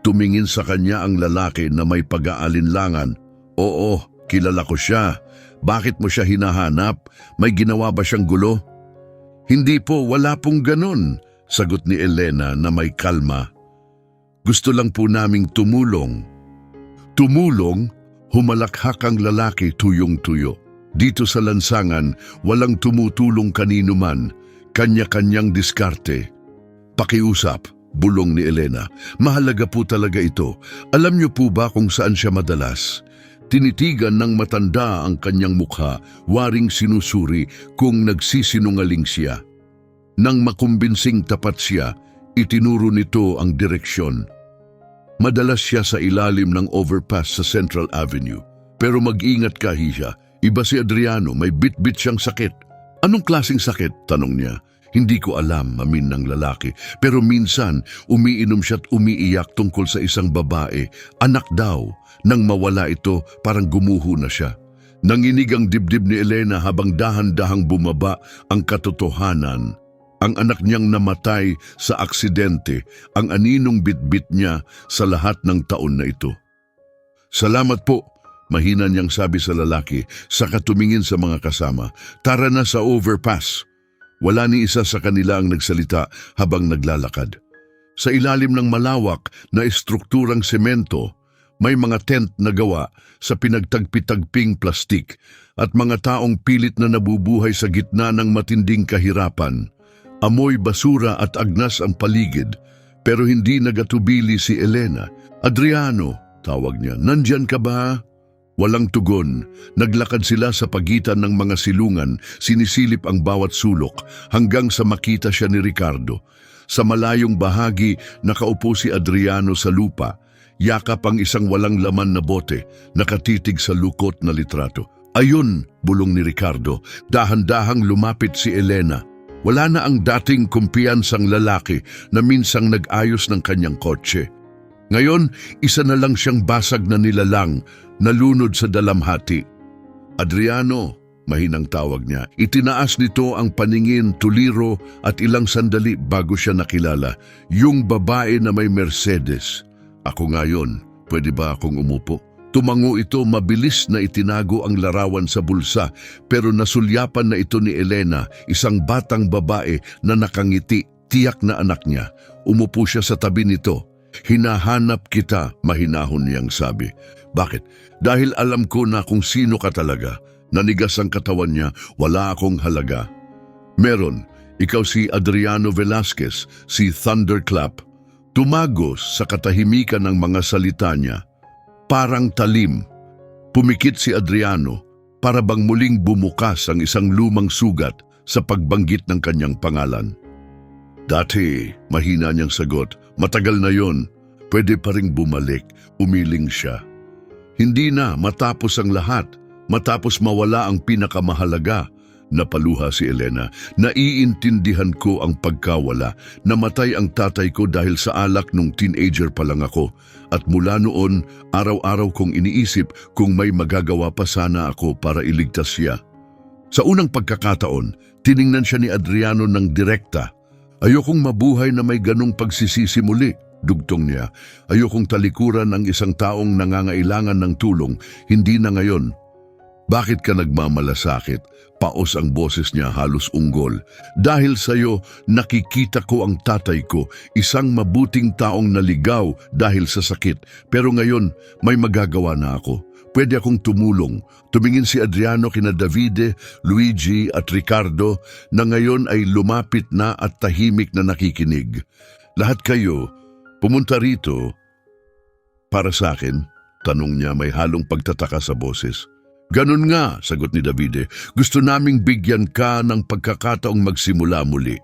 Tumingin sa kanya ang lalaki na may pag-aalinlangan. Oo, kilala ko siya. Bakit mo siya hinahanap? May ginawa ba siyang gulo? Hindi po, wala pong ganon, sagot ni Elena na may kalma. Gusto lang po naming tumulong. Tumulong? Humalakhak ang lalaki tuyong-tuyo. Dito sa lansangan, walang tumutulong kanino man. Kanya-kanyang diskarte. Pakiusap. Bulong ni Elena. Mahalaga po talaga ito. Alam niyo po ba kung saan siya madalas? Tinitigan ng matanda ang kanyang mukha, waring sinusuri kung nagsisinungaling siya. Nang makumbinsing tapat siya, itinuro nito ang direksyon. Madalas siya sa ilalim ng overpass sa Central Avenue. Pero mag-ingat ka, Hisha. Iba si Adriano, may bit-bit siyang sakit. Anong klaseng sakit? Tanong niya. Hindi ko alam, amin ng lalaki. Pero minsan, umiinom siya't umiiyak tungkol sa isang babae. Anak daw. Nang mawala ito, parang gumuho na siya. Nanginig ang dibdib ni Elena habang dahan-dahang bumaba ang katotohanan. Ang anak niyang namatay sa aksidente, ang aninong bitbit niya sa lahat ng taon na ito. Salamat po, mahina niyang sabi sa lalaki, saka tumingin sa mga kasama. Tara na sa overpass. Wala ni isa sa kanila ang nagsalita habang naglalakad. Sa ilalim ng malawak na estrukturang semento, May mga tent na gawa sa pinagtagpi-tagping plastik at mga taong pilit na nabubuhay sa gitna ng matinding kahirapan. Amoy basura at agnas ang paligid, pero hindi nagatubili si Elena. "Adriano," tawag niya, "nandyan ka ba?" Walang tugon. Naglakad sila sa pagitan ng mga silungan, sinisilip ang bawat sulok hanggang sa makita siya ni Ricardo. Sa malayong bahagi, nakaupo si Adriano sa lupa. Yakap ang isang walang laman na bote, nakatitig sa lukot na litrato. "Ayun," bulong ni Ricardo, dahan-dahang lumapit si Elena. Wala na ang dating kumpiyansang lalaki na minsang nag-ayos ng kanyang kotse. Ngayon, isa na lang siyang basag na nilalang, nalunod sa dalamhati. "Adriano," mahinang tawag niya. Itinaas nito ang paningin, tuliro at ilang sandali bago siya nakilala. Yung babae na may Mercedes. "Ako nga yun, pwede ba akong umupo?" Tumango ito, mabilis na itinago ang larawan sa bulsa, pero nasulyapan na ito ni Elena, isang batang babae na nakangiti, tiyak na anak niya. Umupo siya sa tabi nito. "Hinahanap kita," mahinahon niyang sabi. "Bakit?" "Dahil alam ko na kung sino ka talaga." Nanigas ang katawan niya. "Wala akong halaga." "Meron. Ikaw si Adriano Velasquez, si Thunderclap." Tumagos sa katahimikan ng mga salita niya. Parang talim. Pumikit si Adriano para bang muling bumukas ang isang lumang sugat sa pagbanggit ng kanyang pangalan. "Dati," mahina niyang sagot, "matagal na yon. Pwede pa ring bumalik." Umiling siya. "Hindi na, matapos ang lahat. Matapos mawala ang pinakamahalaga." Napaluha si Elena. "Naiintindihan ko ang pagkawala. Namatay ang tatay ko dahil sa alak nung teenager pa lang ako. At mula noon, araw-araw kong iniisip kung may magagawa pa sana ako para iligtas siya." Sa unang pagkakataon, tiningnan siya ni Adriano ng direkta. "Ayokong mabuhay na may ganong pagsisisi muli," dugtong niya. "Ayokong talikuran ang isang taong nangangailangan ng tulong, hindi na ngayon." "Bakit ka nagmamalasakit?" Paos ang boses niya, halos unggol. "Dahil sa'yo, nakikita ko ang tatay ko, isang mabuting taong naligaw dahil sa sakit. Pero ngayon, may magagawa na ako. Pwede akong tumulong." Tumingin si Adriano kina Davide, Luigi at Ricardo na ngayon ay lumapit na at tahimik na nakikinig. "Lahat kayo, pumunta rito para sa akin?" Tanong niya, may halong pagtataka sa boses. "Ganun nga," sagot ni Davide. "Gusto naming bigyan ka ng pagkakataong magsimula muli."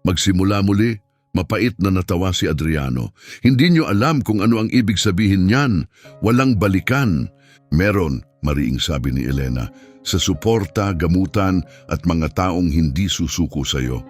"Magsimula muli?" Mapait na natawa si Adriano. "Hindi niyo alam kung ano ang ibig sabihin niyan. Walang balikan." "Meron," mariing sabi ni Elena, "sa suporta, gamutan at mga taong hindi susuko sa'yo."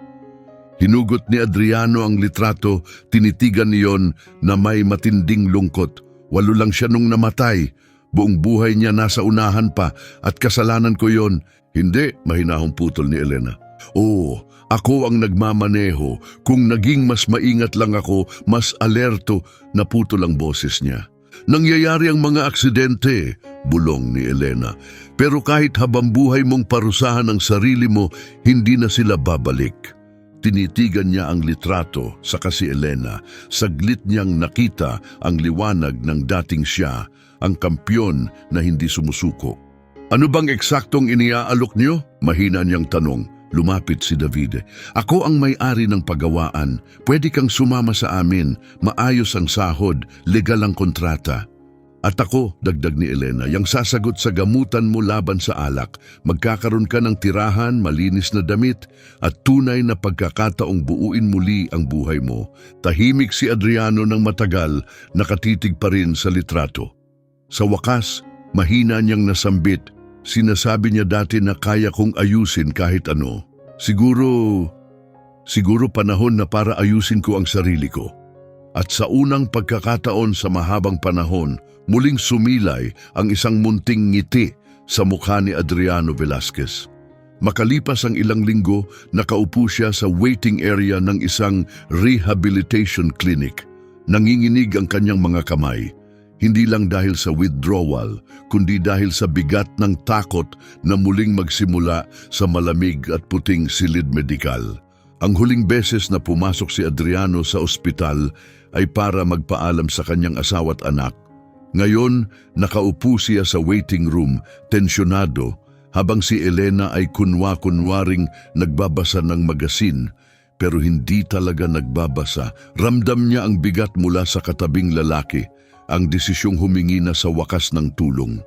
Hinugot ni Adriano ang litrato, tinitigan niyon na may matinding lungkot. 8 lang siya nung namatay. Buong buhay niya nasa unahan pa at kasalanan ko yon. "Hindi," mahinahong putol ni Elena. "Oo, ako ang nagmamaneho. Kung naging mas maingat lang ako, mas alerto." Naputol ang boses niya. "Nangyayari ang mga aksidente," bulong ni Elena. "Pero kahit habang buhay mong parusahan ang sarili mo, hindi na sila babalik." Tinitigan niya ang litrato sa si Elena. Saglit niyang nakita ang liwanag ng dating siya, ang kampyon na hindi sumusuko. "Ano bang eksaktong iniaalok niyo?" mahina niyang tanong. Lumapit si Davide. "Ako ang may-ari ng pagawaan. Pwede kang sumama sa amin. Maayos ang sahod, legal ang kontrata." "At ako," dagdag ni Elena, "yang sasagot sa gamutan mo laban sa alak. Magkakaroon ka ng tirahan, malinis na damit, at tunay na pagkakataong buuin muli ang buhay mo." Tahimik si Adriano ng matagal, nakatitig pa rin sa litrato. Sa wakas, mahina niyang nasambit. Sinasabi niya dati na kaya kong ayusin kahit ano. Siguro panahon na para ayusin ko ang sarili ko." At sa unang pagkakataon sa mahabang panahon, muling sumilay ang isang munting ngiti sa mukha ni Adriano Velasquez. Makalipas ang ilang linggo, nakaupo siya sa waiting area ng isang rehabilitation clinic. Nanginginig ang kanyang mga kamay. Hindi lang dahil sa withdrawal, kundi dahil sa bigat ng takot na muling magsimula sa malamig at puting silid medikal. Ang huling beses na pumasok si Adriano sa ospital ay para magpaalam sa kanyang asawa at anak. Ngayon, nakaupo siya sa waiting room, tensyonado, habang si Elena ay kunwa-kunwaring nagbabasa ng magasin, pero hindi talaga nagbabasa. Ramdam niya ang bigat mula sa katabing lalaki, ang desisyong humingi na sa wakas ng tulong.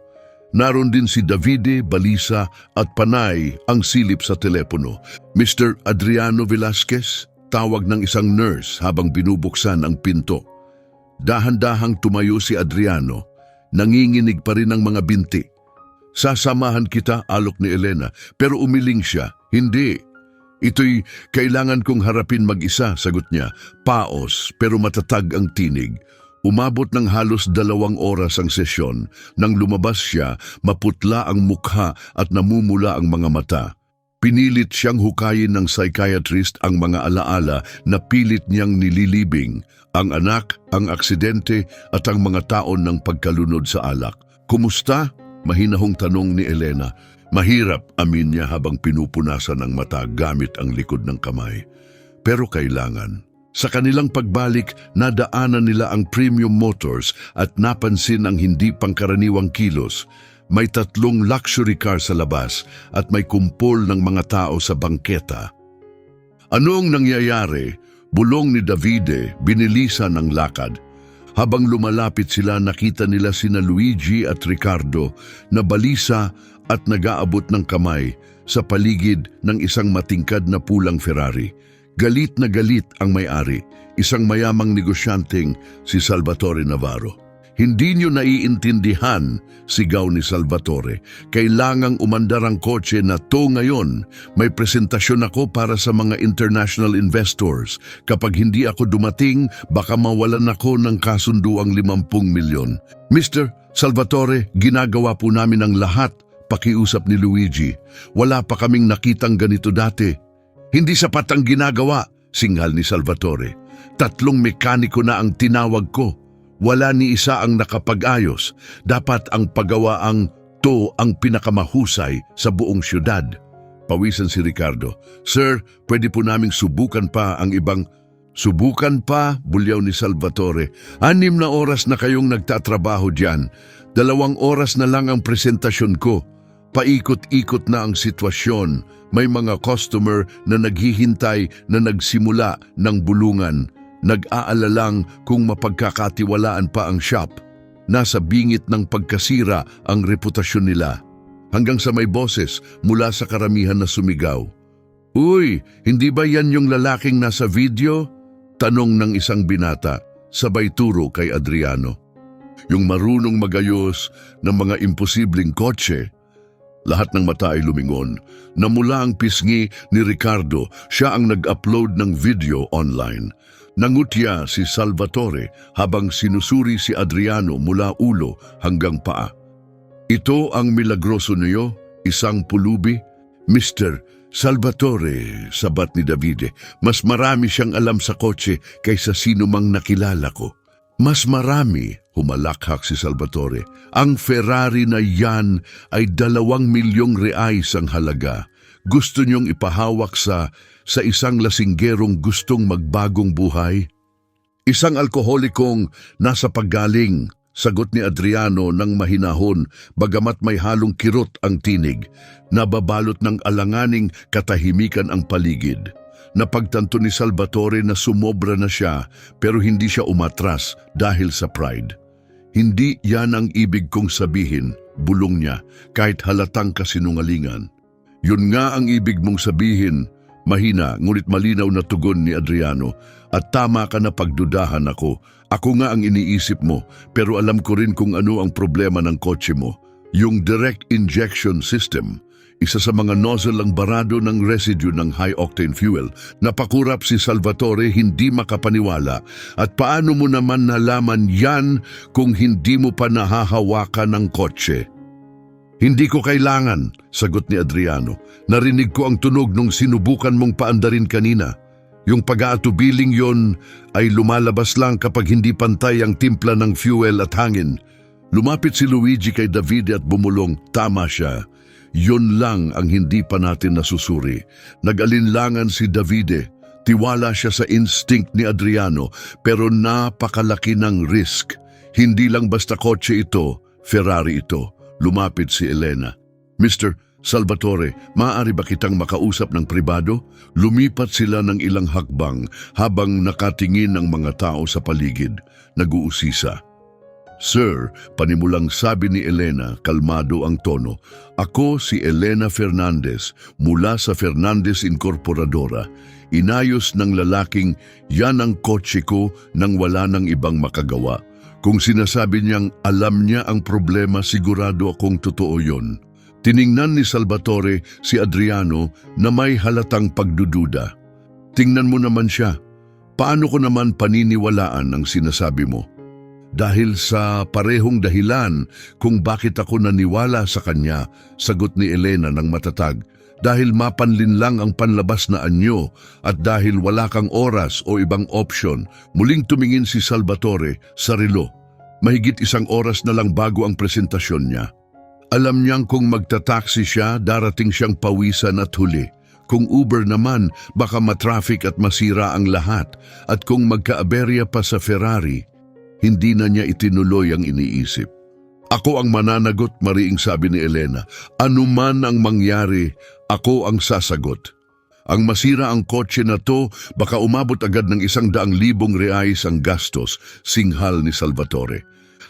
Naroon din si Davide, balisa at panay ang silip sa telepono. Mr. Adriano Velasquez, tawag ng isang nurse habang binubuksan ang pinto. Dahan-dahang tumayo si Adriano, nanginginig pa rin ang mga binti. Sasamahan kita, alok ni Elena, pero umiling siya. Hindi. Ito'y kailangan kong harapin mag-isa, sagot niya. Paos, pero matatag ang tinig. Umabot ng halos 2 oras ang sesyon. Nang lumabas siya, maputla ang mukha at namumula ang mga mata. Pinilit siyang hukayin ng psychiatrist ang mga alaala na pilit niyang nililibing, ang anak, ang aksidente at ang mga taon ng pagkalunod sa alak. Kumusta? Mahinahong tanong ni Elena. Mahirap, amin niya habang pinupunasan ang mata gamit ang likod ng kamay. Pero kailangan. Sa kanilang pagbalik, nadaanan nila ang Premium Motors at napansin ang hindi pangkaraniwang kilos. May 3 luxury car sa labas at may kumpol ng mga tao sa bangketa. Anong nangyayari? Bulong ni Davide, binilisan ang lakad. Habang lumalapit sila, nakita nila sina Luigi at Ricardo na balisa at nag-aabot ng kamay sa paligid ng isang matingkad na pulang Ferrari. Galit na galit ang may-ari, isang mayamang negosyanteng si Salvatore Navarro. Hindi niyo naiintindihan, sigaw ni Salvatore. Kailangang umandar ang kotse na to ngayon. May presentasyon ako para sa mga international investors. Kapag hindi ako dumating, baka mawalan ako ng kasunduang 50 milyon. Mr. Salvatore, ginagawa po namin ang lahat, pakiusap ni Luigi. Wala pa kaming nakitang ganito dati. Hindi sapat ang ginagawa, singhal ni Salvatore. 3 mekaniko na ang tinawag ko. Wala ni isa ang nakapag-ayos. Dapat ang paggawaang to ang pinakamahusay sa buong syudad. Pawisan si Ricardo. Sir, pwede po naming subukan pa ang ibang... Subukan pa, bulyaw ni Salvatore. 6 na oras na kayong nagtatrabaho dyan. 2 oras na lang ang presentasyon ko. Paikot-ikot na ang sitwasyon. May mga customer na naghihintay na nagsimula ng bulungan. Nag-aalalang kung mapagkakatiwalaan pa ang shop. Nasa bingit ng pagkasira ang reputasyon nila. Hanggang sa may boses mula sa karamihan na sumigaw. Uy, hindi ba yan yung lalaking nasa video? Tanong ng isang binata, sabay turo kay Adriano. Yung marunong magayos ng mga imposibleng kotse. Lahat ng mata ay lumingon. Namula ang pisngi ni Ricardo, siya ang nag-upload ng video online. Nangutya si Salvatore habang sinusuri si Adriano mula ulo hanggang paa. Ito ang milagroso niyo, isang pulubi? Mr. Salvatore, sabat ni Davide, mas marami siyang alam sa kotse kaysa sino mang nakilala ko. Mas marami, humalakhak si Salvatore. Ang Ferrari na yan ay 2 milyong reais ang halaga. Gusto niyong ipahawak sa isang lasinggerong gustong magbagong buhay? Isang alkoholikong nasa paggaling, sagot ni Adriano ng mahinahon, bagamat may halong kirot ang tinig. Nababalot ng alanganing katahimikan ang paligid. Napagtanto ni Salvatore na sumobra na siya pero hindi siya umatras dahil sa pride. Hindi yan ang ibig kong sabihin, bulong niya, kahit halatang kasinungalingan. Yun nga ang ibig mong sabihin, mahina ngunit malinaw na tugon ni Adriano. At tama ka na pagdudahan ako. Ako nga ang iniisip mo, pero alam ko rin kung ano ang problema ng kotse mo. Yung direct injection system. Isa sa mga nozzle ang barado ng residue ng high-octane fuel. Napakurap si Salvatore, hindi makapaniwala. At paano mo naman nalaman yan kung hindi mo pa nahahawakan ng kotse? Hindi ko kailangan, sagot ni Adriano. Narinig ko ang tunog nung sinubukan mong paandarin kanina. Yung pag-aatubiling yon ay lumalabas lang kapag hindi pantay ang timpla ng fuel at hangin. Lumapit si Luigi kay Davide at bumulong, tama siya. Yun lang ang hindi pa natin nasusuri. Nag-alinlangan si Davide. Tiwala siya sa instinct ni Adriano pero napakalaki ng risk. Hindi lang basta kotse ito, Ferrari ito. Lumapit si Elena. Mr. Salvatore, maaari ba kitang makausap ng pribado? Lumipat sila ng ilang hakbang habang nakatingin ang mga tao sa paligid. Nag-uusisa. Sir, panimulang sabi ni Elena, kalmado ang tono. Ako si Elena Fernandez mula sa Fernandez Incorporadora. Inayos ng lalaking yan ang kotse ko nang wala ng ibang makagawa. Kung sinasabi niyang alam niya ang problema, sigurado akong totoo yon. Tiningnan ni Salvatore si Adriano na may halatang pagdududa. Tingnan mo naman siya. Paano ko naman paniniwalaan ang sinasabi mo? Dahil sa parehong dahilan kung bakit ako naniwala sa kanya, sagot ni Elena ng matatag. Dahil mapanlin lang ang panlabas na anyo at dahil wala kang oras o ibang option, muling tumingin si Salvatore sa relo. Mahigit 1 oras na lang bago ang presentasyon niya. Alam niyang kung magta-taxi siya, darating siyang pawisan at huli. Kung Uber naman, baka matraffic at masira ang lahat. At kung magka-aberya pa sa Ferrari, hindi na niya itinuloy ang iniisip. Ako ang mananagot, mariing sabi ni Elena. Ano man ang mangyari, ako ang sasagot. Ang masira ang kotse na to, baka umabot agad ng 100,000 reais ang gastos, singhal ni Salvatore.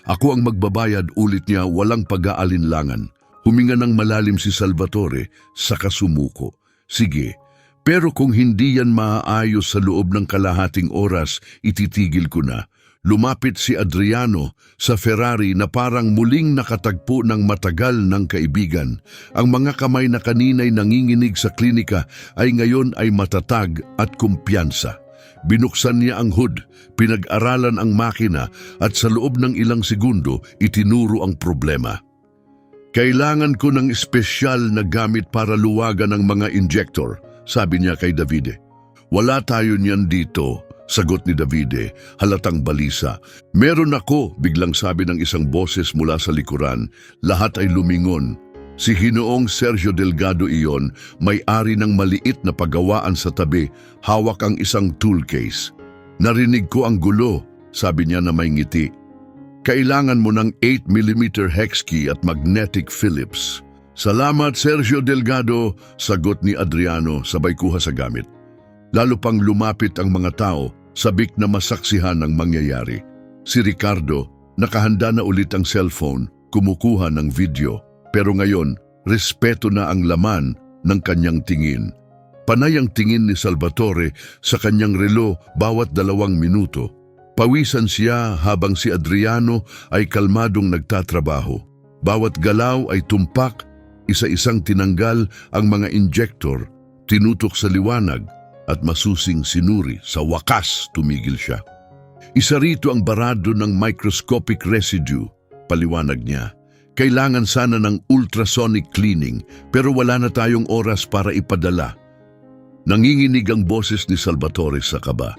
Ako ang magbabayad, ulit niya, walang pag-aalinlangan. Huminga ng malalim si Salvatore, saka sumuko. Sige, pero kung hindi yan maaayos sa loob ng kalahating oras, ititigil ko na. Lumapit si Adriano sa Ferrari na parang muling nakatagpo ng matagal ng kaibigan. Ang mga kamay na kanina'y nanginginig sa klinika ay ngayon ay matatag at kumpiyansa. Binuksan niya ang hood, pinag-aralan ang makina at sa loob ng ilang segundo itinuro ang problema. Kailangan ko ng espesyal na gamit para luwagan ang mga injector, sabi niya kay Davide. Wala tayo niyan dito, sagot ni Davide, halatang balisa. Meron ako, biglang sabi ng isang boses mula sa likuran. Lahat ay lumingon. Si Ginoong Sergio Delgado iyon, may-ari ng maliit na paggawaan sa tabi, hawak ang isang tool case. Narinig ko ang gulo, sabi niya na may ngiti. Kailangan mo ng 8mm hex key at magnetic Phillips. Salamat Sergio Delgado, sagot ni Adriano sabay kuha sa gamit. Lalo pang lumapit ang mga tao, sabik na masaksihan ang mangyayari. Si Ricardo, nakahanda na ulit ang cellphone, kumukuha ng video. Pero ngayon, respeto na ang laman ng kanyang tingin. Panay ang tingin ni Salvatore sa kanyang relo bawat 2 minuto. Pawisan siya habang si Adriano ay kalmadong nagtatrabaho. Bawat galaw ay tumpak, isa-isang tinanggal ang mga injector, tinutok sa liwanag at masusing sinuri. Sa wakas, tumigil siya. Isa rito ang barado ng microscopic residue, paliwanag niya. Kailangan sana ng ultrasonic cleaning pero wala na tayong oras para ipadala. Nanginginig ang boses ni Salvatore sa kaba.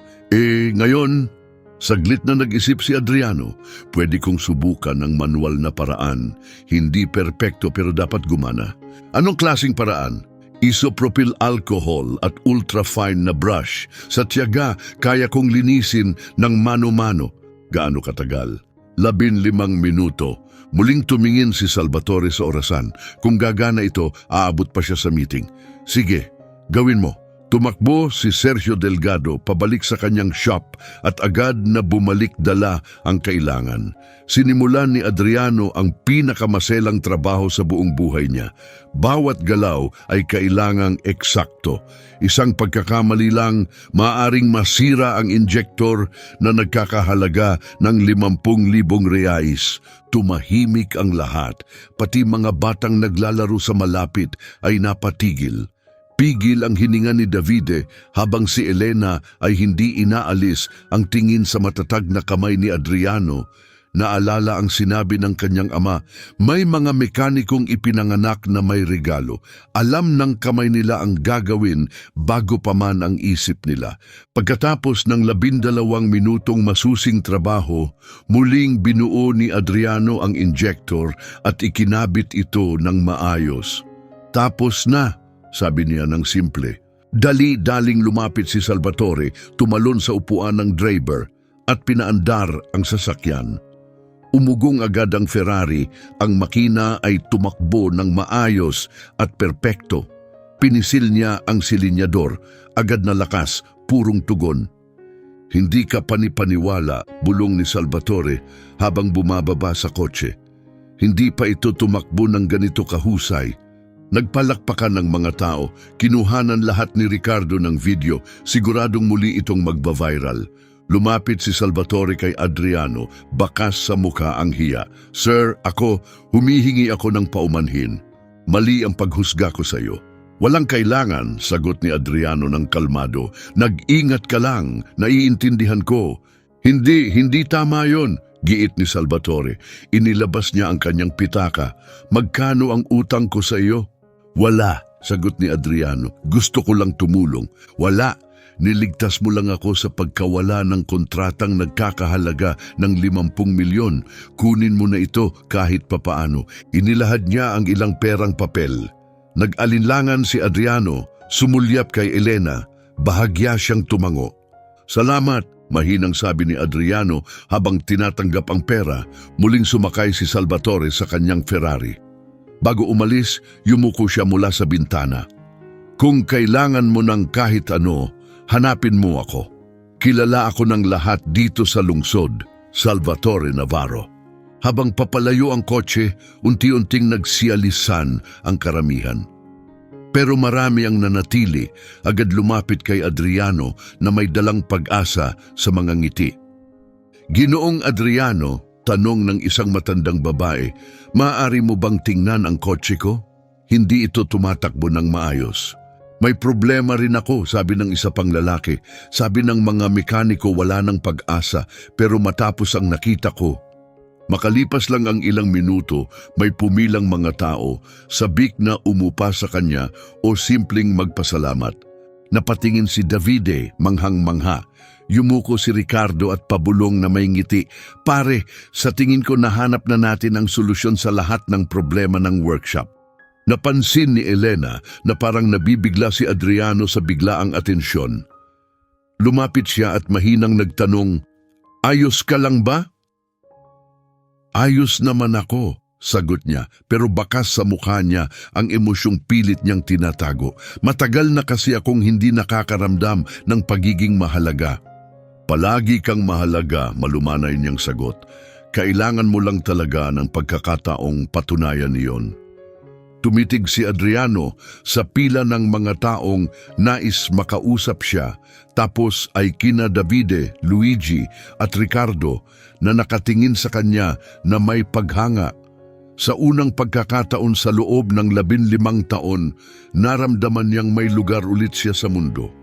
Ngayon, saglit na nag-isip si Adriano, pwede kong subukan ng manual na paraan. Hindi perpekto pero dapat gumana. Anong klaseng paraan? Isopropyl alcohol at ultra-fine na brush. Sa tiyaga, kaya kong linisin ng mano-mano. Gaano katagal? 15 minuto. Muling tumingin si Salvatore sa orasan. Kung gagana ito, aabot pa siya sa meeting. Sige, gawin mo. Tumakbo si Sergio Delgado pabalik sa kanyang shop at agad na bumalik dala ang kailangan. Sinimulan ni Adriano ang pinakamaselang trabaho sa buong buhay niya. Bawat galaw ay kailangang eksakto. Isang pagkakamali lang, maaaring masira ang injector na nagkakahalaga ng 50,000 reais. Tumahimik ang lahat, pati mga batang naglalaro sa malapit ay napatigil. Pigil ang hininga ni Davide habang si Elena ay hindi inaalis ang tingin sa matatag na kamay ni Adriano. Naalala ang sinabi ng kanyang ama, may mga mekanikong ipinanganak na may regalo. Alam ng kamay nila ang gagawin bago pa man ang isip nila. Pagkatapos ng 12 minutong masusing trabaho, muling binuo ni Adriano ang injector at ikinabit ito ng maayos. Tapos na, sabi niya ng simple. Dali-daling lumapit si Salvatore, tumalon sa upuan ng driver at pinaandar ang sasakyan. Umugong agad ang Ferrari, ang makina ay tumakbo ng maayos at perpekto. Pinisil niya ang silinyador, agad na lakas, purong tugon. Hindi ka panipaniwala, bulong ni Salvatore habang bumababa sa kotse. Hindi pa ito tumakbo ng ganito kahusay. Nagpalakpakan ng mga tao, kinuhanan lahat ni Ricardo ng video, siguradong muli itong magba-viral. Lumapit si Salvatore kay Adriano, bakas sa mukha ang hiya. Sir, humihingi ako ng paumanhin. Mali ang paghusga ko sa iyo. Walang kailangan, sagot ni Adriano ng kalmado. Nag-ingat ka lang, naiintindihan ko. Hindi tama yon, giit ni Salvatore. Inilabas niya ang kanyang pitaka. Magkano ang utang ko sa iyo? Wala, sagot ni Adriano. Gusto ko lang tumulong. Wala. Niligtas mo lang ako sa pagkawala ng kontratang nagkakahalaga ng 50 milyon. Kunin mo na ito kahit papaano. Inilahad niya ang ilang perang papel. Nag-alinlangan si Adriano, sumulyap kay Elena. Bahagya siyang tumango. Salamat, mahinang sabi ni Adriano habang tinatanggap ang pera. Muling sumakay si Salvatore sa kanyang Ferrari. Bago umalis, yumuko siya mula sa bintana. Kung kailangan mo ng kahit ano, hanapin mo ako. Kilala ako ng lahat dito sa lungsod, Salvatore Navarro. Habang papalayo ang kotse, unti-unting nagsialisan ang karamihan. Pero marami ang nanatili, agad lumapit kay Adriano na may dalang pag-asa sa mga ngiti. Ginoong Adriano, tanong ng isang matandang babae, maaari mo bang tingnan ang kotse ko? Hindi ito tumatakbo ng maayos. May problema rin ako, sabi ng isa pang lalaki. Sabi ng mga mekaniko wala ng pag-asa, pero matapos ang nakita ko. Makalipas lang ang ilang minuto, may pumilang mga tao, sabik na umupa sa kanya o simpleng magpasalamat. Napatingin si Davide, manghang-mangha. Yumuko si Ricardo at pabulong na may ngiti. Pare, sa tingin ko nahanap na natin ang solusyon sa lahat ng problema ng workshop. Napansin ni Elena na parang nabibigla si Adriano sa biglaang atensyon. Lumapit siya at mahinang nagtanong, "Ayos ka lang ba?" "Ayos naman ako," sagot niya, pero bakas sa mukha niya ang emosyong pilit niyang tinatago. Matagal na kasi akong hindi nakakaramdam ng pagiging mahalaga. "Palagi kang mahalaga," malumanay niyang sagot. "Kailangan mo lang talaga ng pagkakataong patunayan iyon." Tumitig si Adriano sa pila ng mga taong nais makausap siya, tapos ay kina Davide, Luigi at Ricardo na nakatingin sa kanya na may paghanga. Sa unang pagkakataon sa loob ng 15 taon, naramdaman niyang may lugar ulit siya sa mundo.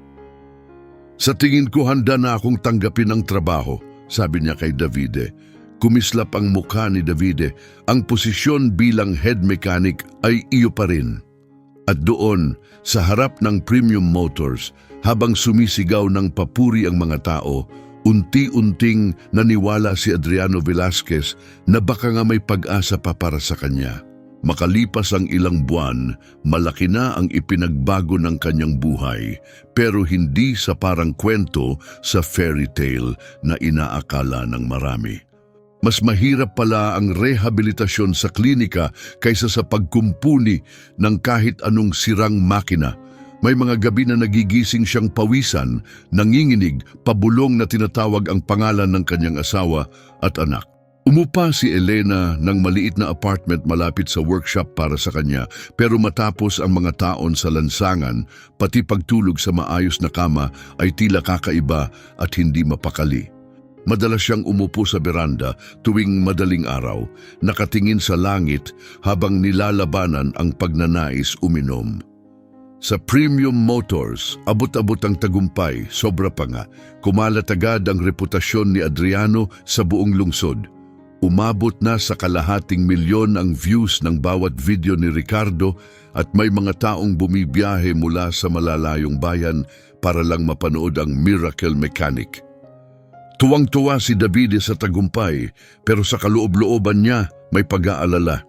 "Sa tingin ko handa na akong tanggapin ang trabaho," sabi niya kay Davide. Kumislap ang mukha ni Davide. Ang posisyon bilang head mechanic ay iyo pa rin. At doon, sa harap ng Premium Motors, habang sumisigaw ng papuri ang mga tao, unti-unting naniwala si Adriano Velasquez na baka nga may pag-asa pa para sa kanya. Makalipas ang ilang buwan, malaki na ang ipinagbago ng kanyang buhay, pero hindi sa parang kwento sa fairy tale na inaakala ng marami. Mas mahirap pala ang rehabilitasyon sa klinika kaysa sa pagkumpuni ng kahit anong sirang makina. May mga gabi na nagigising siyang pawisan, nanginginig, pabulong na tinatawag ang pangalan ng kanyang asawa at anak. Umupa si Elena ng maliit na apartment malapit sa workshop para sa kanya, pero matapos ang mga taon sa lansangan, pati pagtulog sa maayos na kama ay tila kakaiba at hindi mapakali. Madalas siyang umupo sa beranda tuwing madaling araw, nakatingin sa langit habang nilalabanan ang pagnanais uminom. Sa Premium Motors, abot-abot ang tagumpay, sobra pa nga. Kumalat agad ang reputasyon ni Adriano sa buong lungsod. Umabot na sa kalahating milyon ang views ng bawat video ni Ricardo at may mga taong bumibiyahe mula sa malalayong bayan para lang mapanood ang Miracle Mechanic. Tuwang-tuwa si Davide sa tagumpay, pero sa kaloob-looban niya may pag-aalala.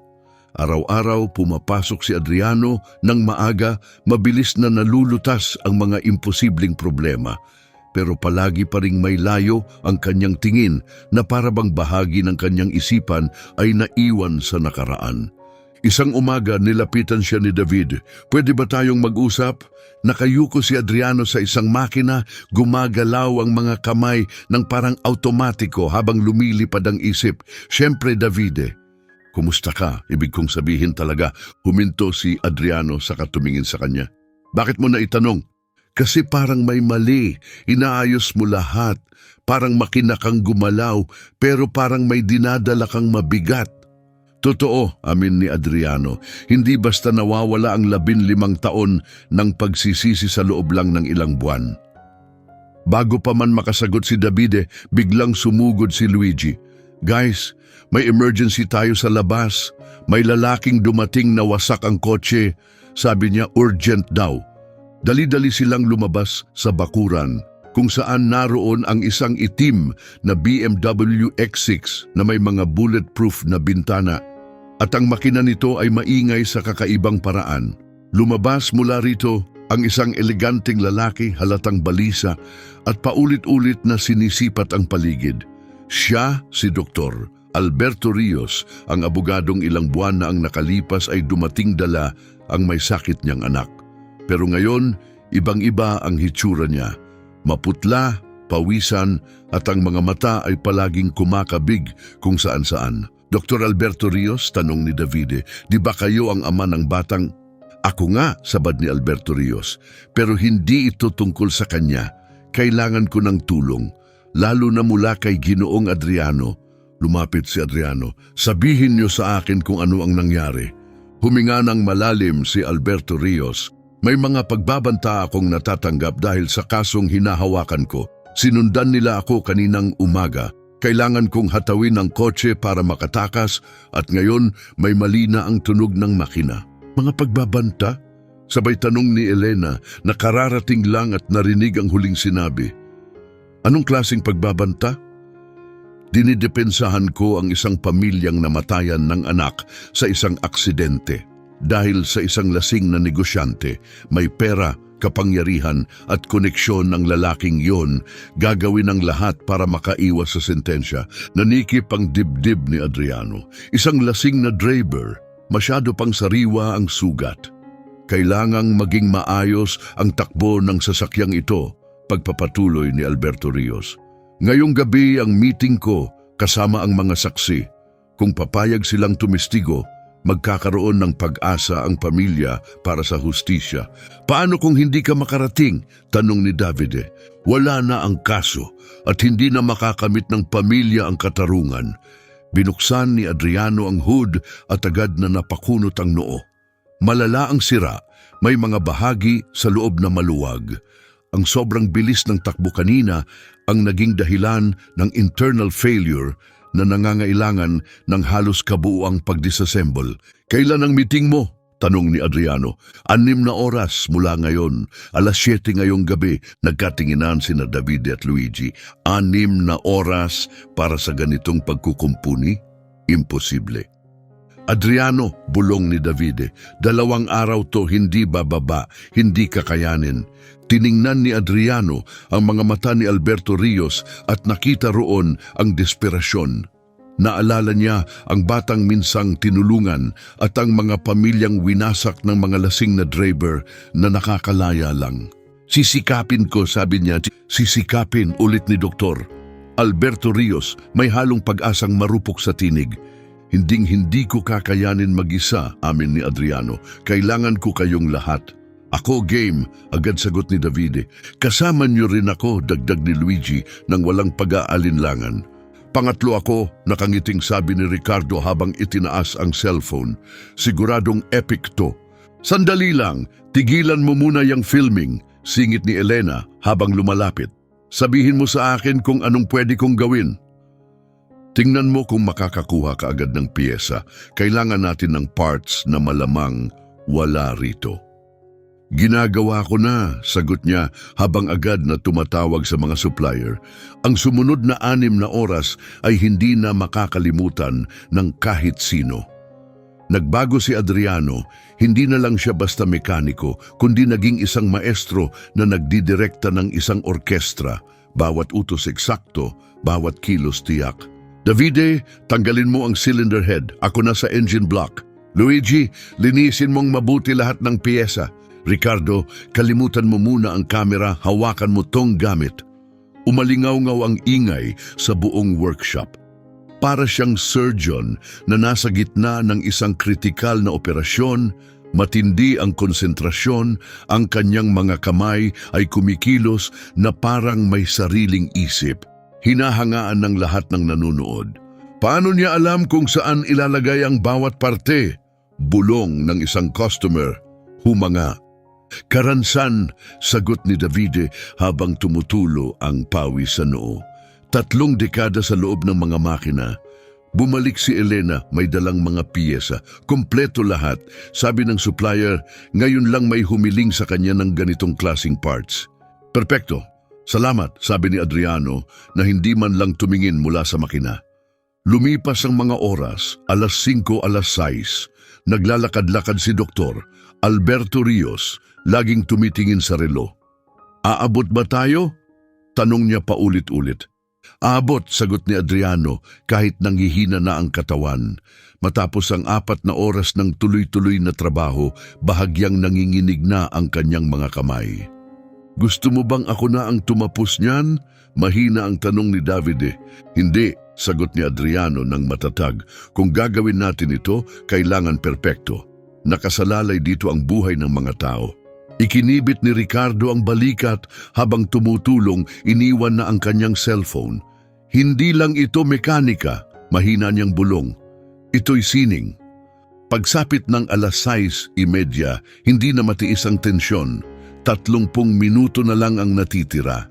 Araw-araw pumapasok si Adriano ng maaga, mabilis na nalulutas ang mga imposibleng problema. pero palagi pa ring may layo ang kanyang tingin na para bang bahagi ng kanyang isipan ay naiwan sa nakaraan. Isang umaga nilapitan siya ni David. Pwede ba tayong mag-usap? Nakayuko si Adriano sa isang makina, gumagalaw ang mga kamay ng parang automatiko habang lumilipad ang isip. Siyempre David, kumusta ka? Ibig kong sabihin talaga, huminto si Adriano sa katumingin sa kanya. Bakit mo na itanong? Kasi parang may mali, inaayos mo lahat, parang makina kang gumalaw, pero parang may dinadala kang mabigat. Totoo, amin ni Adriano, hindi basta nawawala ang 15 taon ng pagsisisi sa loob lang ng ilang buwan. Bago pa man makasagot si Davide, biglang sumugod si Luigi. Guys, may emergency tayo sa labas, may lalaking dumating na wasak ang kotse, sabi niya urgent daw. Dali-dali silang lumabas sa bakuran kung saan naroon ang isang itim na BMW X6 na may mga bulletproof na bintana at ang makina nito ay maingay sa kakaibang paraan. Lumabas mula rito ang isang eleganteng lalaki halatang balisa at paulit-ulit na sinisipat ang paligid. Siya si Dr. Alberto Rios, ang abogadong ilang buwan na ang nakalipas ay dumating dala ang may sakit niyang anak. Pero ngayon, ibang-iba ang hitsura niya. Maputla, pawisan, at ang mga mata ay palaging kumakabig kung saan-saan. Dr. Alberto Rios, tanong ni Davide, di ba kayo ang ama ng batang? Ako nga, sabad ni Alberto Rios, pero hindi ito tungkol sa kanya. Kailangan ko ng tulong, lalo na mula kay Ginoong Adriano. Lumapit si Adriano, sabihin niyo sa akin kung ano ang nangyari. Huminga ng malalim si Alberto Rios. May mga pagbabanta akong natatanggap dahil sa kasong hinahawakan ko. Sinundan nila ako kaninang umaga. Kailangan kong hatawin ang kotse para makatakas at ngayon may mali na ang tunog ng makina. Mga pagbabanta? Sabay tanong ni Elena na kararating lang at narinig ang huling sinabi. Anong klaseng pagbabanta? Dinidepensahan ko ang isang pamilyang namatayan ng anak sa isang aksidente. Dahil sa isang lasing na negosyante, may pera, kapangyarihan at koneksyon ng lalaking yon, gagawin ang lahat para makaiwas sa sentensya. Nanikip ang dibdib ni Adriano. Isang lasing na driver, masyado pang sariwa ang sugat. Kailangang maging maayos ang takbo ng sasakyang ito, pagpapatuloy ni Alberto Rios. Ngayong gabi ang meeting ko kasama ang mga saksi. Kung papayag silang tumistigo, magkakaroon ng pag-asa ang pamilya para sa hustisya. Paano kung hindi ka makarating? Tanong ni Davide. Wala na ang kaso at hindi na makakamit ng pamilya ang katarungan. Binuksan ni Adriano ang hood at agad na napakunot ang noo. Malala ang sira, may mga bahagi sa loob na maluwag. Ang sobrang bilis ng takbo kanina ang naging dahilan ng internal failure na nangangailangan ng halos kabuuang pag-disassemble. Kailan ang meeting mo? Tanong ni Adriano. 6 na oras mula ngayon. 7:00 ngayong gabi. Nagkatinginan sina David at Luigi. 6 na oras para sa ganitong pagkukumpuni? Imposible. Adriano, bulong ni Davide, 2 araw to hindi bababa, hindi kakayanin. Tiningnan ni Adriano ang mga mata ni Alberto Rios at nakita roon ang desperasyon. Naalala niya ang batang minsang tinulungan at ang mga pamilyang winasak ng mga lasing na driver na nakakalaya lang. Sisikapin ko, sabi niya. Sisikapin, ulit ni Doktor. Alberto Rios, may halong pag-asang marupok sa tinig. Hinding-hindi ko kakayanin mag-isa, amin ni Adriano. Kailangan ko kayong lahat. Ako game, agad sagot ni Davide. Kasama niyo rin ako, dagdag ni Luigi, nang walang pag-aalinlangan. Pangatlo ako, nakangiting sabi ni Ricardo habang itinaas ang cellphone. Siguradong epic to. Sandali lang, tigilan mo muna yung filming, singit ni Elena habang lumalapit. Sabihin mo sa akin kung anong pwede kong gawin. Tingnan mo kung makakakuha ka agad ng piyesa. Kailangan natin ng parts na malamang wala rito. Ginagawa ko na, sagot niya habang agad na tumatawag sa mga supplier. Ang sumunod na 6 na oras ay hindi na makakalimutan ng kahit sino. Nagbago si Adriano, hindi na lang siya basta mekaniko, kundi naging isang maestro na nagdidirekta ng isang orkestra. Bawat utos eksakto, bawat kilos tiyak. Davide, tanggalin mo ang cylinder head. Ako na sa engine block. Luigi, linisin mong mabuti lahat ng piyesa. Ricardo, kalimutan mo muna ang kamera, hawakan mo tong gamit. Umalingaw-ngaw ang ingay sa buong workshop. Para siyang surgeon na nasa gitna ng isang kritikal na operasyon, matindi ang konsentrasyon, ang kanyang mga kamay ay kumikilos na parang may sariling isip. Hinahangaan ng lahat ng nanunood. Paano niya alam kung saan ilalagay ang bawat parte? Bulong ng isang customer. Humanga. Karansan, sagot ni Davide habang tumutulo ang pawis sa noo. 3 dekada sa loob ng mga makina. Bumalik si Elena, may dalang mga piyesa. Kompleto lahat. Sabi ng supplier, ngayon lang may humiling sa kanya ng ganitong klaseng parts. Perpekto. Salamat, sabi ni Adriano na hindi man lang tumingin mula sa makina. Lumipas ang mga oras, 5:00, 6:00. Naglalakad-lakad si Dr. Alberto Rios, laging tumitingin sa relo. Aabot ba tayo? Tanong niya paulit-ulit. Aabot, sagot ni Adriano kahit nanghihina na ang katawan. Matapos ang 4 na oras ng tuloy-tuloy na trabaho, bahagyang nanginginig na ang kanyang mga kamay. Gusto mo bang ako na ang tumapos niyan? Mahina ang tanong ni Davide. Hindi, sagot ni Adriano ng matatag. Kung gagawin natin ito, kailangan perpekto. Nakasalalay dito ang buhay ng mga tao. Ikinibit ni Ricardo ang balikat habang tumutulong, iniwan na ang kanyang cellphone. Hindi lang ito mekanika, mahina niyang bulong. Ito'y sining. Pagsapit ng 6:30, hindi na matiis ang tensyon. 30 minuto na lang ang natitira.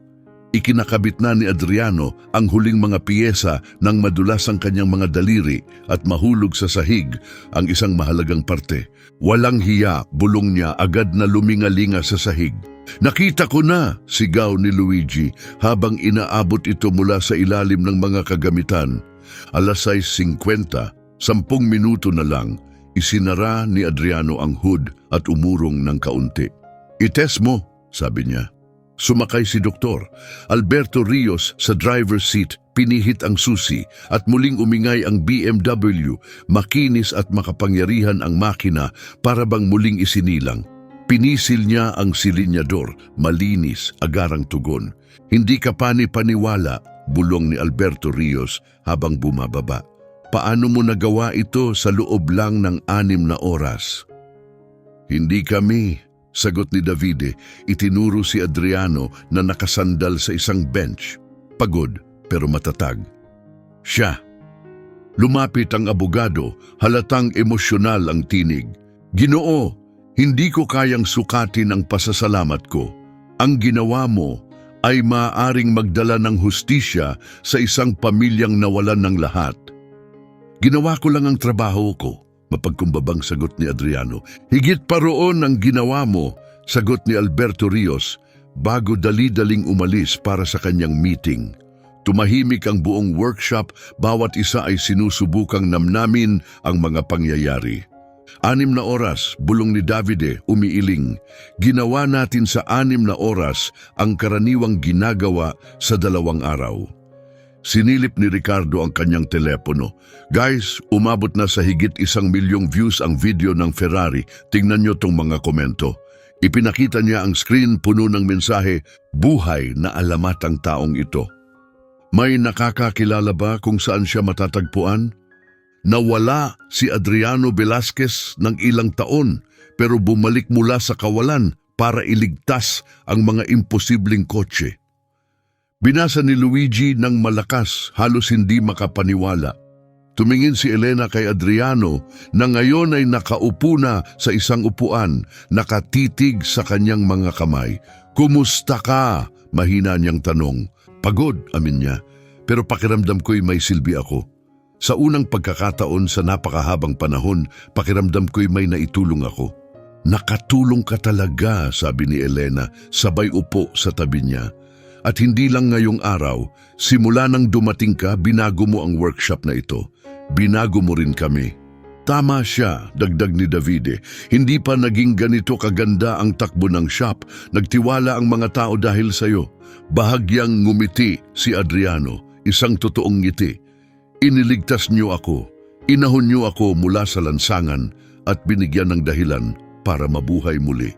Ikinakabit na ni Adriano ang huling mga piyesa nang madulas ang kanyang mga daliri at mahulog sa sahig ang isang mahalagang parte. Walang hiya, bulong niya agad na lumingalinga sa sahig. Nakita ko na, sigaw ni Luigi habang inaabot ito mula sa ilalim ng mga kagamitan. 6:50, 10 minuto na lang, isinara ni Adriano ang hood at umurong ng kaunti. Itest mo, sabi niya. Sumakay si Dr. Alberto Rios sa driver's seat, pinihit ang susi at muling umingay ang BMW, makinis at makapangyarihan ang makina para bang muling isinilang. Pinisil niya ang silinyador, malinis, agarang tugon. Hindi ka pani-paniwala, bulong ni Alberto Rios habang bumababa. Paano mo nagawa ito sa loob lang ng 6 na oras? Hindi kami, sagot ni Davide. Itinuro si Adriano na nakasandal sa isang bench. Pagod pero matatag. Siya. Lumapit ang abogado, halatang emosyonal ang tinig. Ginoo, hindi ko kayang sukatin ang pasasalamat ko. Ang ginawa mo ay maaaring magdala ng hustisya sa isang pamilyang nawalan ng lahat. Ginawa ko lang ang trabaho ko. Mapagkumbabang sagot ni Adriano. Higit pa roon ang ginawa mo, sagot ni Alberto Rios, bago dali-daling umalis para sa kanyang meeting. Tumahimik ang buong workshop, bawat isa ay sinusubukang namnamin ang mga pangyayari. 6 na oras, bulong ni Davide, umiiling. Ginawa natin sa 6 na oras ang karaniwang ginagawa sa 2 araw. Sinilip ni Ricardo ang kanyang telepono. Guys, umabot na sa higit 1 milyong views ang video ng Ferrari. Tingnan nyo tong mga komento. Ipinakita niya ang screen puno ng mensahe, buhay na alamat ang taong ito. May nakakakilala ba kung saan siya matatagpuan? Nawala si Adriano Velasquez ng ilang taon pero bumalik mula sa kawalan para iligtas ang mga imposibleng kotse. Binasa ni Luigi ng malakas, halos hindi makapaniwala. Tumingin si Elena kay Adriano na ngayon ay nakaupo na sa isang upuan, nakatitig sa kanyang mga kamay. Kumusta ka? Mahina niyang tanong. Pagod, amin niya, pero pakiramdam ko'y may silbi ako. Sa unang pagkakataon sa napakahabang panahon, pakiramdam ko'y may naitulong ako. Nakatulong ka talaga, sabi ni Elena, sabay upo sa tabi niya. At hindi lang ngayong araw, simula nang dumating ka, binago mo ang workshop na ito. Binago mo rin kami. Tama siya, dagdag ni Davide. Hindi pa naging ganito kaganda ang takbo ng shop. Nagtiwala ang mga tao dahil sa'yo. Bahagyang ngumiti si Adriano, isang totoong ngiti. Iniligtas niyo ako. Inahon niyo ako mula sa lansangan at binigyan ng dahilan para mabuhay muli.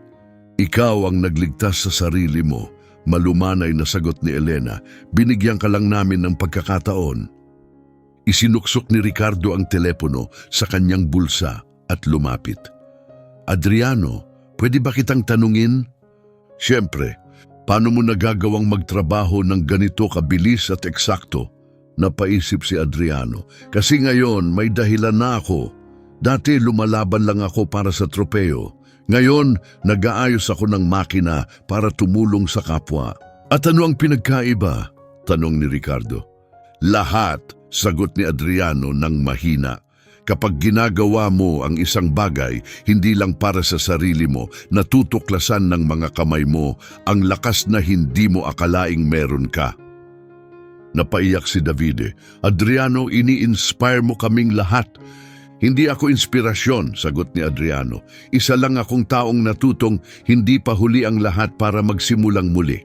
Ikaw ang nagligtas sa sarili mo. Malumanay na sagot ni Elena. Binigyan ka lang namin ng pagkakataon. Isinuksok ni Ricardo ang telepono sa kanyang bulsa at lumapit. Adriano, pwede ba kitang tanungin? Siyempre, paano mo nagagawang magtrabaho ng ganito kabilis at eksakto? Napaisip si Adriano. Kasi ngayon may dahilan na ako. Dati lumalaban lang ako para sa tropeo. Ngayon, nag-aayos ako ng makina para tumulong sa kapwa. At ano ang pinagkaiba? Tanong ni Ricardo. Lahat, sagot ni Adriano ng mahina. Kapag ginagawa mo ang isang bagay, hindi lang para sa sarili mo, natutuklasan ng mga kamay mo ang lakas na hindi mo akalaing meron ka. Napaiyak si Davide. Adriano, ini-inspire mo kaming lahat. Hindi ako inspirasyon, sagot ni Adriano. Isa lang akong taong natutong hindi pa huli ang lahat para magsimulang muli.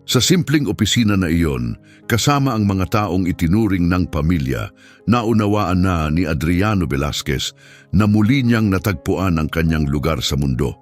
Sa simpleng opisina na iyon, kasama ang mga taong itinuring ng pamilya, naunawaan na ni Adriano Velasquez na muli niyang natagpuan ang kanyang lugar sa mundo.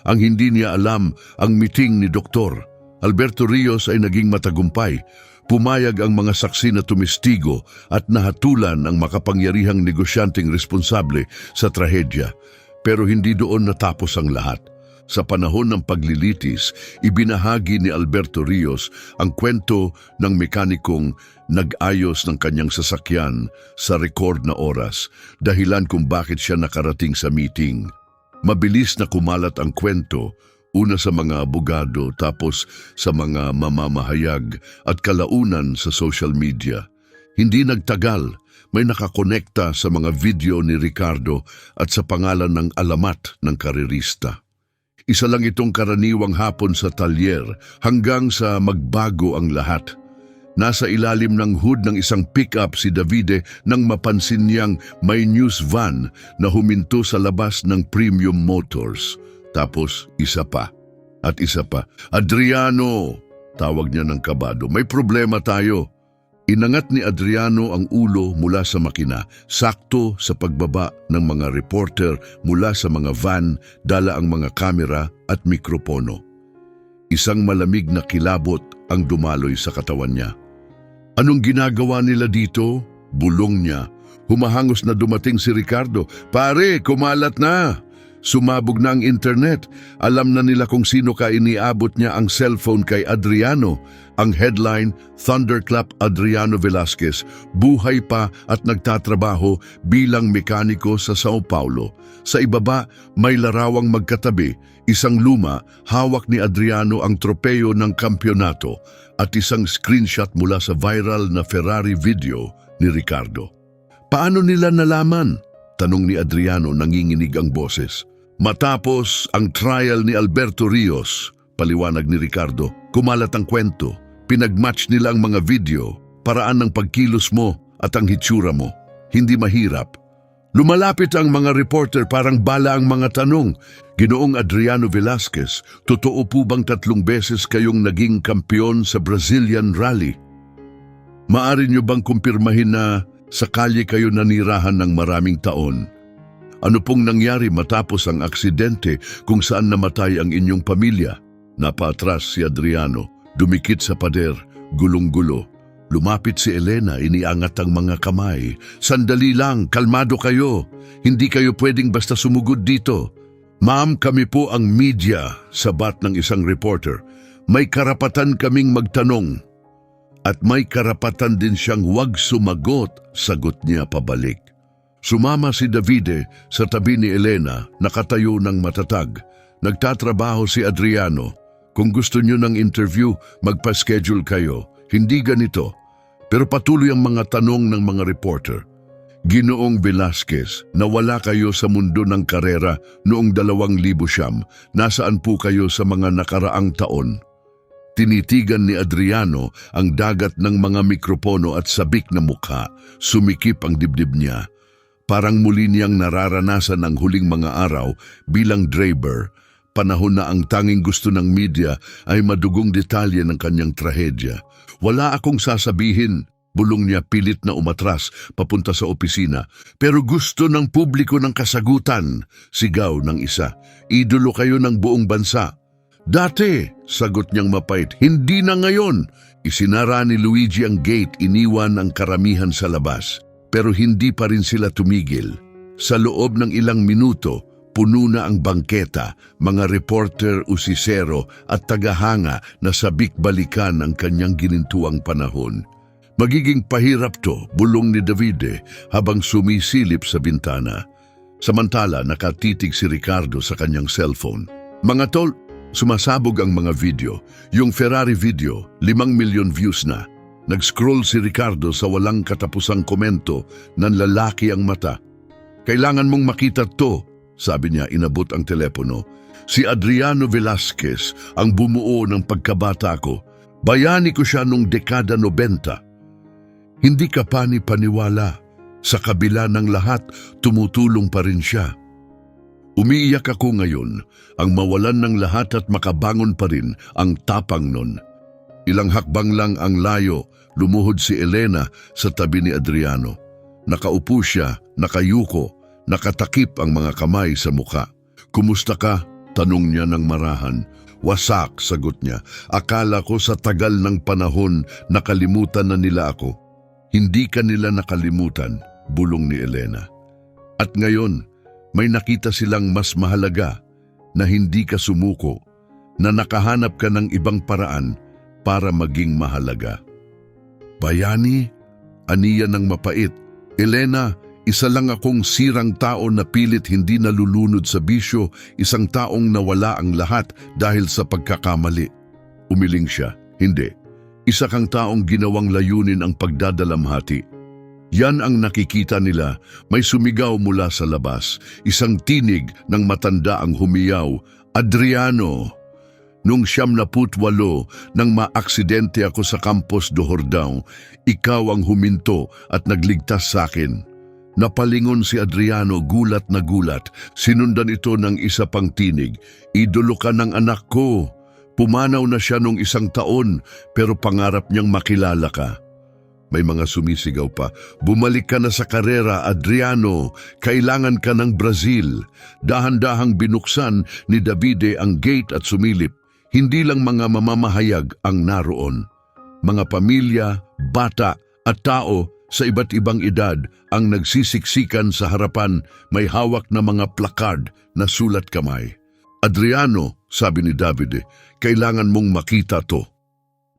Ang hindi niya alam, ang meeting ni Dr. Alberto Rios ay naging matagumpay. Pumayag ang mga saksi na tumistigo at nahatulan ang makapangyarihang negosyanteng responsable sa trahedya. Pero hindi doon natapos ang lahat. Sa panahon ng paglilitis, ibinahagi ni Alberto Rios ang kwento ng mekanikong nag-ayos ng kanyang sasakyan sa record na oras, dahilan kung bakit siya nakarating sa meeting. Mabilis na kumalat ang kwento, una sa mga abogado, tapos sa mga mamamahayag at kalaunan sa social media. Hindi nagtagal, may nakakonekta sa mga video ni Ricardo at sa pangalan ng alamat ng karerista. Isa lang itong karaniwang hapon sa talyer hanggang sa magbago ang lahat. Nasa ilalim ng hood ng isang pick-up si Davide nang mapansin niyang may news van na huminto sa labas ng Premium Motors. Tapos isa pa at isa pa. Adriano, tawag niya ng kabado, may problema tayo. Inangat ni Adriano ang ulo mula sa makina, sakto sa pagbaba ng mga reporter mula sa mga van, dala ang mga kamera at mikropono. Isang malamig na kilabot ang dumaloy sa katawan niya. Anong ginagawa nila dito? Bulong niya. Humahangos na dumating si Ricardo. Pare, kumalat na! Sumabog na ang internet. Alam na nila kung sino ka, iniabot niya ang cellphone kay Adriano. Ang headline, Thunderclap Adriano Velasquez, buhay pa at nagtatrabaho bilang mekaniko sa Sao Paulo. Sa ibaba, may larawang magkatabi, isang luma, hawak ni Adriano ang tropeo ng kampyonato at isang screenshot mula sa viral na Ferrari video ni Ricardo. Paano nila nalaman? Tanong ni Adriano, nanginginig ang boses. Matapos ang trial ni Alberto Rios, paliwanag ni Ricardo, kumalat ang kwento. Pinagmatch nila ang mga video, paraan ng pagkilos mo at ang hitsura mo. Hindi mahirap. Lumalapit ang mga reporter, parang bala ang mga tanong. Ginoong Adriano Velasquez, totoo po bang 3 beses kayong naging kampiyon sa Brazilian Rally? Maari niyo bang kumpirmahin na sakali kayo nanirahan ng maraming taon? Ano pong nangyari matapos ang aksidente kung saan namatay ang inyong pamilya? Napaatras si Adriano, dumikit sa pader, gulong-gulo. Lumapit si Elena, iniangat ang mga kamay. Sandali lang, kalmado kayo. Hindi kayo pwedeng basta sumugod dito. Ma'am, kami po ang media, sabat ng isang reporter. May karapatan kaming magtanong. At may karapatan din siyang huwag sumagot, sagot niya pabalik. Sumama si Davide sa tabi ni Elena, nakatayo ng matatag. Nagtatrabaho si Adriano. Kung gusto niyo ng interview, magpa-schedule kayo. Hindi ganito. Pero patuloy ang mga tanong ng mga reporter. Ginoong Velasquez, nawala kayo sa mundo ng karera noong 2009. Nasaan po kayo sa mga nakaraang taon? Tinitigan ni Adriano ang dagat ng mga mikropono at sabik na mukha. Sumikip ang dibdib niya. Parang muli niyang nararanasan ang huling mga araw bilang driver, panahon na ang tanging gusto ng media ay madugong detalye ng kanyang trahedya. Wala akong sasabihin, bulong niya pilit na umatras papunta sa opisina. Pero gusto ng publiko ng kasagutan, sigaw ng isa. Idolo kayo ng buong bansa. Dati, sagot niyang mapait, hindi na ngayon. Isinara ni Luigi ang gate, iniwan ang karamihan sa labas. Pero hindi pa rin sila tumigil. Sa loob ng ilang minuto, puno na ang bangketa, mga reporter, usisero at tagahanga na sabik-balikan ang kanyang ginintuang panahon. Magiging pahirap to, bulong ni Davide habang sumisilip sa bintana. Samantala, nakatitig si Ricardo sa kanyang cellphone. Mga tol, sumasabog ang mga video. Yung Ferrari video, 5 milyon views na. Nag-scroll si Ricardo sa walang katapusang komento ng lalaki ang mata. Kailangan mong makita to, sabi niya, inabot ang telepono. Si Adriano Velasquez ang bumuo ng pagkabata ko. Bayani ko siya nung dekada 90. Hindi ka paniwala. Sa kabila ng lahat, tumutulong pa rin siya. Umiiyak ako ngayon, ang mawalan ng lahat at makabangon pa rin ang tapang nun. Ilang hakbang lang ang layo, lumuhod si Elena sa tabi ni Adriano. Nakaupo siya, nakayuko, nakatakip ang mga kamay sa muka. Kumusta ka? Tanong niya ng marahan. Wasak, sagot niya. Akala ko sa tagal ng panahon nakalimutan na nila ako. Hindi ka nila nakalimutan, bulong ni Elena. At ngayon, may nakita silang mas mahalaga na hindi ka sumuko, na nakahanap ka ng ibang paraan para maging mahalaga. Bayani, aniya ng mapait. Elena, isa lang akong sirang tao na pilit hindi nalulunod sa bisyo, isang taong nawala ang lahat dahil sa pagkakamali. Umiling siya. Hindi. Isa kang taong ginawang layunin ang pagdadalamhati. Yan ang nakikita nila, may sumigaw mula sa labas. Isang tinig ng matanda ang humiyaw, Adriano! Nung 78 nang maaksidente ako sa Campos do Jordão, ikaw ang huminto at nagligtas sa akin. Napalingon si Adriano, gulat na gulat. Sinundan ito ng isa pang tinig, idolo ka ng anak ko. Pumanaw na siya nung 1 taon, pero pangarap niyang makilala ka. May mga sumisigaw pa, bumalik ka na sa karera, Adriano, kailangan ka ng Brazil. Dahan-dahang binuksan ni Davide ang gate at sumilip. Hindi lang mga mamamahayag ang naroon. Mga pamilya, bata at tao sa iba't ibang edad ang nagsisiksikan sa harapan, may hawak na mga placard na sulat kamay. Adriano, sabi ni Davide, kailangan mong makita to.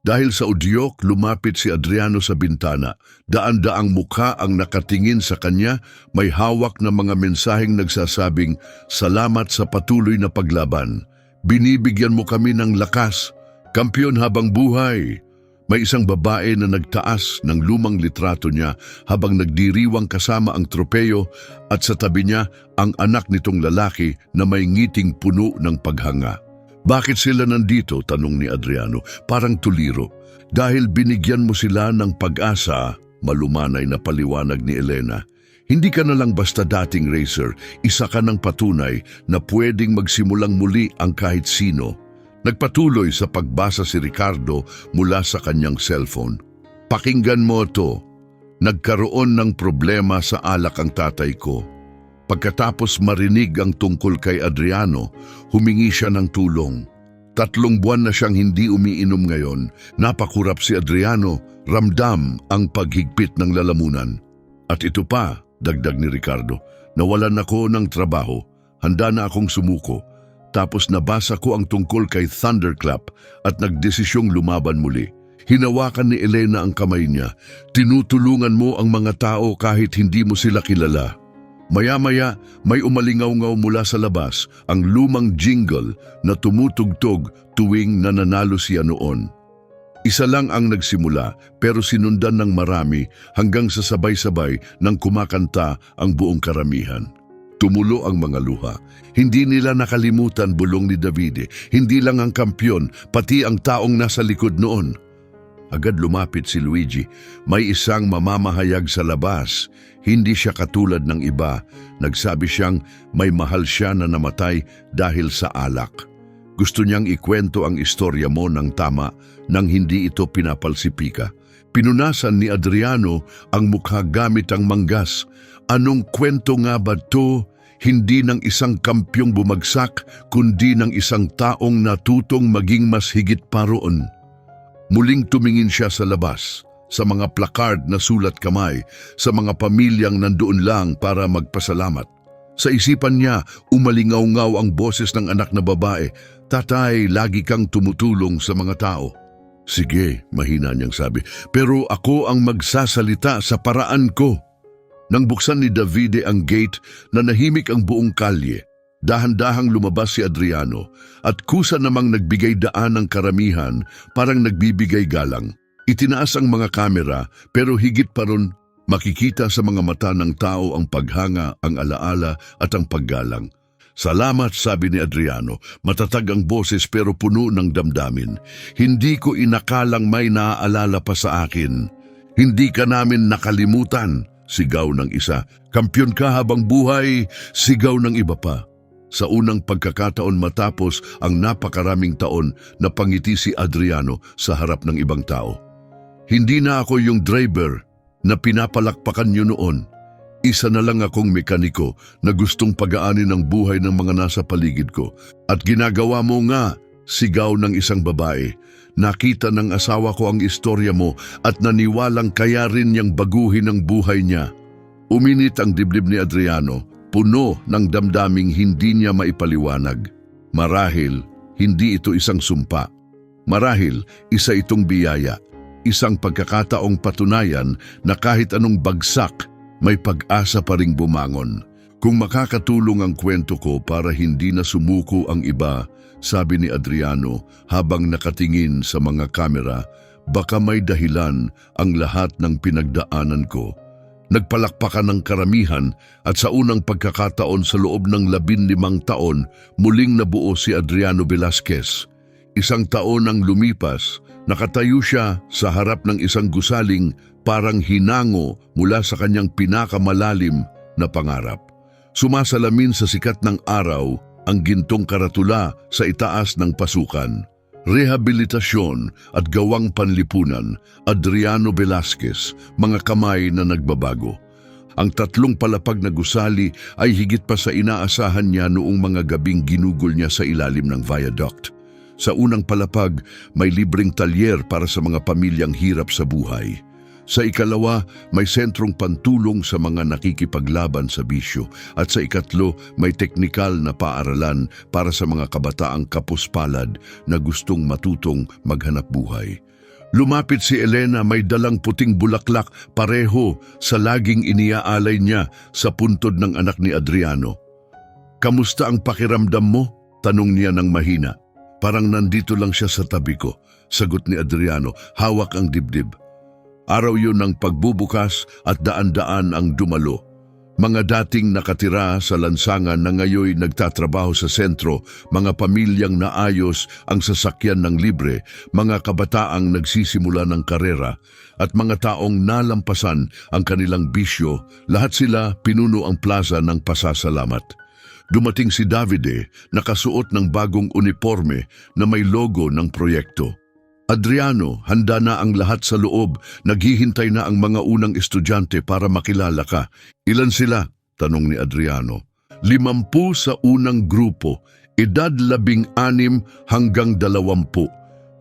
Dahil sa udyok, lumapit si Adriano sa bintana. Daan-daang mukha ang nakatingin sa kanya, may hawak na mga mensaheng nagsasabing, salamat sa patuloy na paglaban. Binibigyan mo kami ng lakas. Kampiyon habang buhay. May isang babae na nagtaas ng lumang litrato niya habang nagdiriwang kasama ang tropeyo at sa tabi niya ang anak nitong lalaki na may ngiting puno ng paghanga. Bakit sila nandito? Tanong ni Adriano, parang tuliro. Dahil binigyan mo sila ng pag-asa, malumanay na paliwanag ni Elena. Hindi ka na lang basta dating racer, isa ka ng patunay na pwedeng magsimulang muli ang kahit sino. Nagpatuloy sa pagbasa si Ricardo mula sa kanyang cellphone. Pakinggan mo to. Nagkaroon ng problema sa alak ang tatay ko. Pagkatapos marinig ang tungkol kay Adriano, humingi siya ng tulong. 3 buwan na siyang hindi umiinom ngayon. Napakurap si Adriano, ramdam ang paghigpit ng lalamunan. At ito pa, dagdag ni Ricardo, nawalan ako ng trabaho, handa na akong sumuko. Tapos nabasa ko ang tungkol kay Thunderclap at nagdesisyong lumaban muli. Hinawakan ni Elena ang kamay niya. Tinutulungan mo ang mga tao kahit hindi mo sila kilala. Maya-maya, may umalingaw-ngaw mula sa labas ang lumang jingle na tumutugtog tuwing nananalo siya noon. Isa lang ang nagsimula pero sinundan ng marami hanggang sa sabay-sabay nang kumakanta ang buong karamihan. Tumulo ang mga luha. Hindi nila nakalimutan, bulong ni Davide. Hindi lang ang kampyon, pati ang taong nasa likod noon. Agad lumapit si Luigi. May isang mamamahayag sa labas. Hindi siya katulad ng iba. Nagsabi siyang may mahal siya na namatay dahil sa alak. Gusto niyang ikwento ang istorya mo ng tama nang hindi ito pinapalsipika. Pinunasan ni Adriano ang mukha gamit ang manggas. Anong kwento nga ba to? Hindi ng isang kampyong bumagsak, kundi ng isang taong natutong maging mas higit pa roon. Muling tumingin siya sa labas, sa mga placard na sulat kamay, sa mga pamilyang nandoon lang para magpasalamat. Sa isipan niya, umalingaw-ngaw ang boses ng anak na babae, "Tatay, lagi kang tumutulong sa mga tao." "Sige," mahina niyang sabi, "pero ako ang magsasalita sa paraan ko." Nang buksan ni Davide ang gate, nanahimik ang buong kalye. Dahan-dahang lumabas si Adriano at kusa namang nagbigay daan ng karamihan, parang nagbibigay galang. Itinaas ang mga kamera pero higit pa ron makikita sa mga mata ng tao ang paghanga, ang alaala at ang paggalang. "Salamat," sabi ni Adriano. Matatag ang boses pero puno ng damdamin. "Hindi ko inakalang may naaalala pa sa akin. Hindi ka namin nakalimutan." Sigaw ng isa. "Kampyon ka habang buhay." Sigaw ng iba pa. Sa unang pagkakataon matapos ang napakaraming taon, napangiti si Adriano sa harap ng ibang tao. "Hindi na ako yung driver na pinapalakpakan niyo noon. Isa na lang akong mekaniko na gustong pagaanin ang buhay ng mga nasa paligid ko. At ginagawa mo nga." Sigaw ng isang babae. "Nakita ng asawa ko ang istorya mo at naniwalang kaya rin niyang baguhin ang buhay niya." Uminit ang dibdib ni Adriano, puno ng damdaming hindi niya maipaliwanag. Marahil, hindi ito isang sumpa. Marahil, isa itong biyaya. Isang pagkakataong patunayan na kahit anong bagsak, may pag-asa pa ring bumangon. "Kung makakatulong ang kwento ko para hindi na sumuko ang iba," sabi ni Adriano habang nakatingin sa mga kamera, "baka may dahilan ang lahat ng pinagdaanan ko." Nagpalakpakan ng karamihan at sa unang pagkakataon sa loob ng 15 taon, muling nabuo si Adriano Velasquez. Isang taon ang lumipas, nakatayo siya sa harap ng isang gusaling parang hinango mula sa kanyang pinakamalalim na pangarap. Sumasalamin sa sikat ng araw ang gintong karatula sa itaas ng pasukan. Rehabilitasyon at gawang panlipunan, Adriano Velasquez, mga kamay na nagbabago. Ang 3 palapag na gusali ay higit pa sa inaasahan niya noong mga gabing ginugol niya sa ilalim ng viaduct. Sa unang palapag, may libreng talyer para sa mga pamilyang hirap sa buhay. Sa ikalawa, may sentrong pantulong sa mga nakikipaglaban sa bisyo. At sa ikatlo, may teknikal na paaralan para sa mga kabataang kapuspalad na gustong matutong maghanap buhay. Lumapit si Elena, may dalang puting bulaklak, pareho sa laging iniaalay niya sa puntod ng anak ni Adriano. "Kamusta ang pakiramdam mo?" tanong niya ng mahina. "Parang nandito lang siya sa tabi ko," sagot ni Adriano, hawak ang dibdib. Araw yun ng pagbubukas at daan-daan ang dumalo. Mga dating nakatira sa lansangan na ngayoy nagtatrabaho sa sentro, mga pamilyang naayos ang sasakyan ng libre, mga kabataang nagsisimula ng karera, at mga taong nalampasan ang kanilang bisyo, lahat sila pinuno ang plaza ng pasasalamat. Dumating si Davide, nakasuot ng bagong uniforme na may logo ng proyekto. "Adriano, handa na ang lahat sa loob. Naghihintay na ang mga unang estudyante para makilala ka." "Ilan sila?" tanong ni Adriano. 50 sa unang grupo, edad 16 hanggang 20.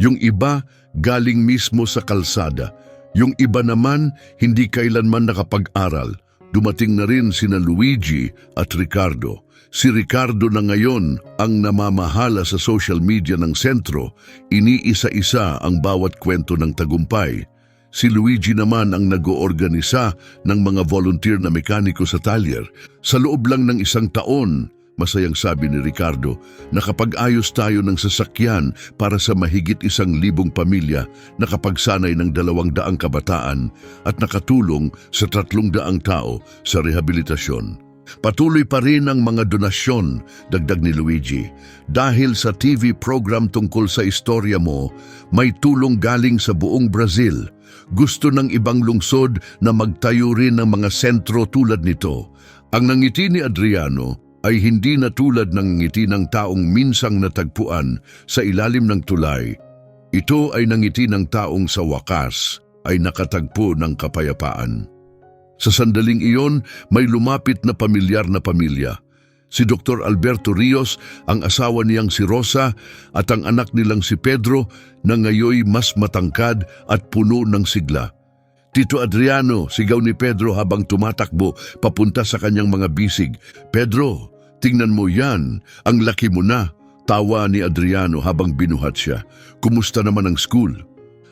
Yung iba galing mismo sa kalsada. Yung iba naman hindi kailanman nakapag-aral. Dumating na rin sina Luigi at Ricardo. Si Ricardo na ngayon ang namamahala sa social media ng sentro, iniisa-isa ang bawat kwento ng tagumpay. Si Luigi naman ang nag-oorganisa ng mga volunteer na mekaniko sa talyer. Sa loob lang ng 1 taon, masayang sabi ni Ricardo, nakapag-ayos tayo ng sasakyan para sa mahigit 1,000 pamilya, nakapagsanay ng 200 kabataan at nakatulong sa 300 tao sa rehabilitasyon. Patuloy pa rin ang mga donasyon, dagdag ni Luigi. Dahil sa TV program tungkol sa istorya mo, may tulong galing sa buong Brazil. Gusto ng ibang lungsod na magtayo rin ng mga sentro tulad nito. Ang nangiti ni Adriano ay hindi na tulad ng ngiti ng taong minsang natagpuan sa ilalim ng tulay. Ito ay nangiti ng taong sa wakas ay nakatagpo ng kapayapaan. Sa sandaling iyon, may lumapit na pamilyar na pamilya. Si Dr. Alberto Rios, ang asawa niyang si Rosa at ang anak nilang si Pedro na ngayoy mas matangkad at puno ng sigla. Tito Adriano, sigaw ni Pedro habang tumatakbo papunta sa kanyang mga bisig. Pedro, tingnan mo yan, ang laki mo na. Tawa ni Adriano habang binuhat siya. Kumusta naman ang school?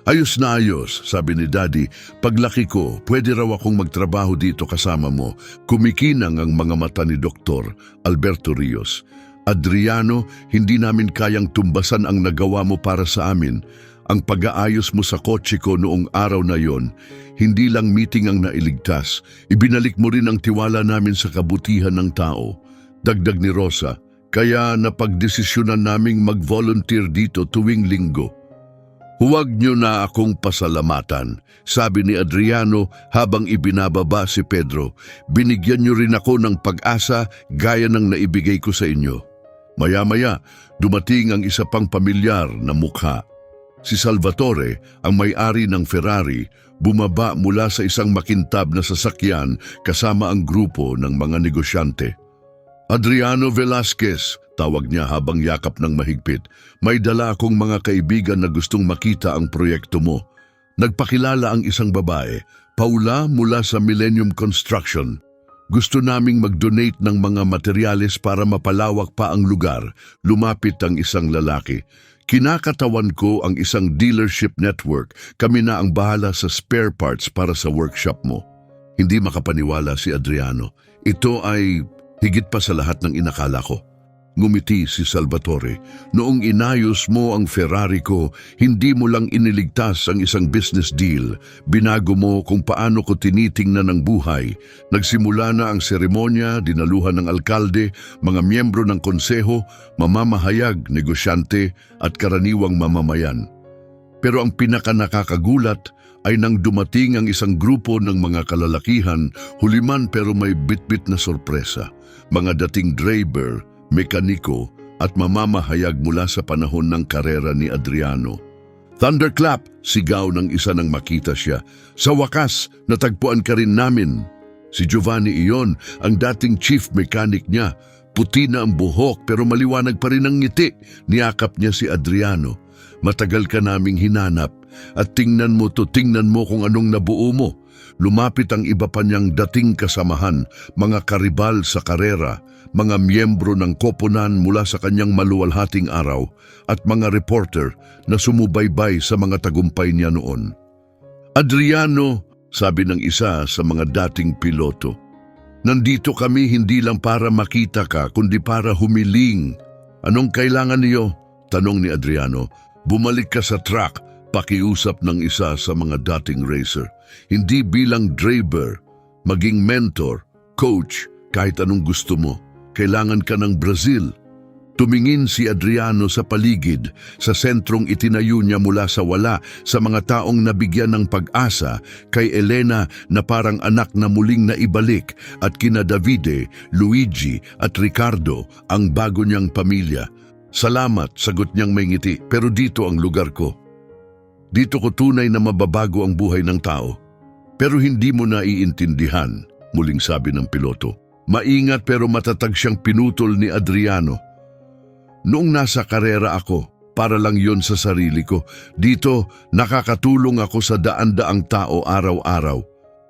Ayos na ayos, sabi ni Daddy. Paglaki ko, pwede raw akong magtrabaho dito kasama mo. Kumikinang ang mga mata ni Dr. Alberto Rios. Adriano, hindi namin kayang tumbasan ang nagawa mo para sa amin. Ang pag-aayos mo sa kotse ko noong araw na yon, hindi lang meeting ang nailigtas. Ibinalik mo rin ang tiwala namin sa kabutihan ng tao. Dagdag ni Rosa, kaya napagdesisyonan naming mag-volunteer dito tuwing linggo. Huwag niyo na akong pasalamatan, sabi ni Adriano habang ibinababa si Pedro. Binigyan niyo rin ako ng pag-asa gaya ng naibigay ko sa inyo. Maya-maya, dumating ang isa pang pamilyar na mukha. Si Salvatore, ang may-ari ng Ferrari, bumaba mula sa isang makintab na sasakyan kasama ang grupo ng mga negosyante. Adriano Velasquez, tawag niya habang yakap ng mahigpit. May dala akong mga kaibigan na gustong makita ang proyekto mo. Nagpakilala ang isang babae, Paula mula sa Millennium Construction. Gusto naming mag-donate ng mga materyales para mapalawak pa ang lugar. Lumapit ang isang lalaki. Kinakatawan ko ang isang dealership network. Kami na ang bahala sa spare parts para sa workshop mo. Hindi makapaniwala si Adriano. Ito ay higit pa sa lahat ng inakala ko. Ngumiti si Salvatore. Noong inayos mo ang Ferrari ko, hindi mo lang iniligtas ang isang business deal. Binago mo kung paano ko tinitingnan ang buhay. Nagsimula na ang seremonya, dinaluhan ng alkalde, mga miyembro ng konseho, mamamahayag, negosyante at karaniwang mamamayan. Pero ang pinaka-nakakagulat ay nang dumating ang isang grupo ng mga kalalakihan, huliman pero may bitbit na sorpresa. Mga dating driver, mekaniko at mamamahayag mula sa panahon ng karera ni Adriano. Thunderclap, sigaw ng isa nang makita siya. Sa wakas, natagpuan ka rin namin. Si Giovanni iyon, ang dating chief mechanic niya. Puti na ang buhok pero maliwanag pa rin ang ngiti. Niyakap niya si Adriano. Matagal ka naming hinanap at tingnan mo kung anong nabuo mo. Lumapit ang iba pa niyang dating kasamahan, mga karibal sa karera, mga miyembro ng koponan mula sa kanyang maluwalhating araw at mga reporter na sumubaybay sa mga tagumpay niya noon. Adriano, sabi ng isa sa mga dating piloto, nandito kami hindi lang para makita ka kundi para humiling. Anong kailangan niyo? Tanong ni Adriano. Bumalik ka sa track, pakiusap ng isa sa mga dating racer. Hindi bilang driver, maging mentor, coach, kahit anong gusto mo. Kailangan ka ng Brazil. Tumingin si Adriano sa paligid, sa sentrong itinayo niya mula sa wala, sa mga taong nabigyan ng pag-asa, kay Elena na parang anak na muling naibalik, at kina Davide, Luigi at Ricardo, ang bago niyang pamilya. Salamat, sagot niyang may ngiti, pero dito ang lugar ko. Dito ko tunay na mababago ang buhay ng tao. Pero hindi mo naiintindihan, muling sabi ng piloto. Maingat pero matatag siyang pinutol ni Adriano. Noong nasa karera ako, para lang yon sa sarili ko. Dito, nakakatulong ako sa daan-daang tao araw-araw.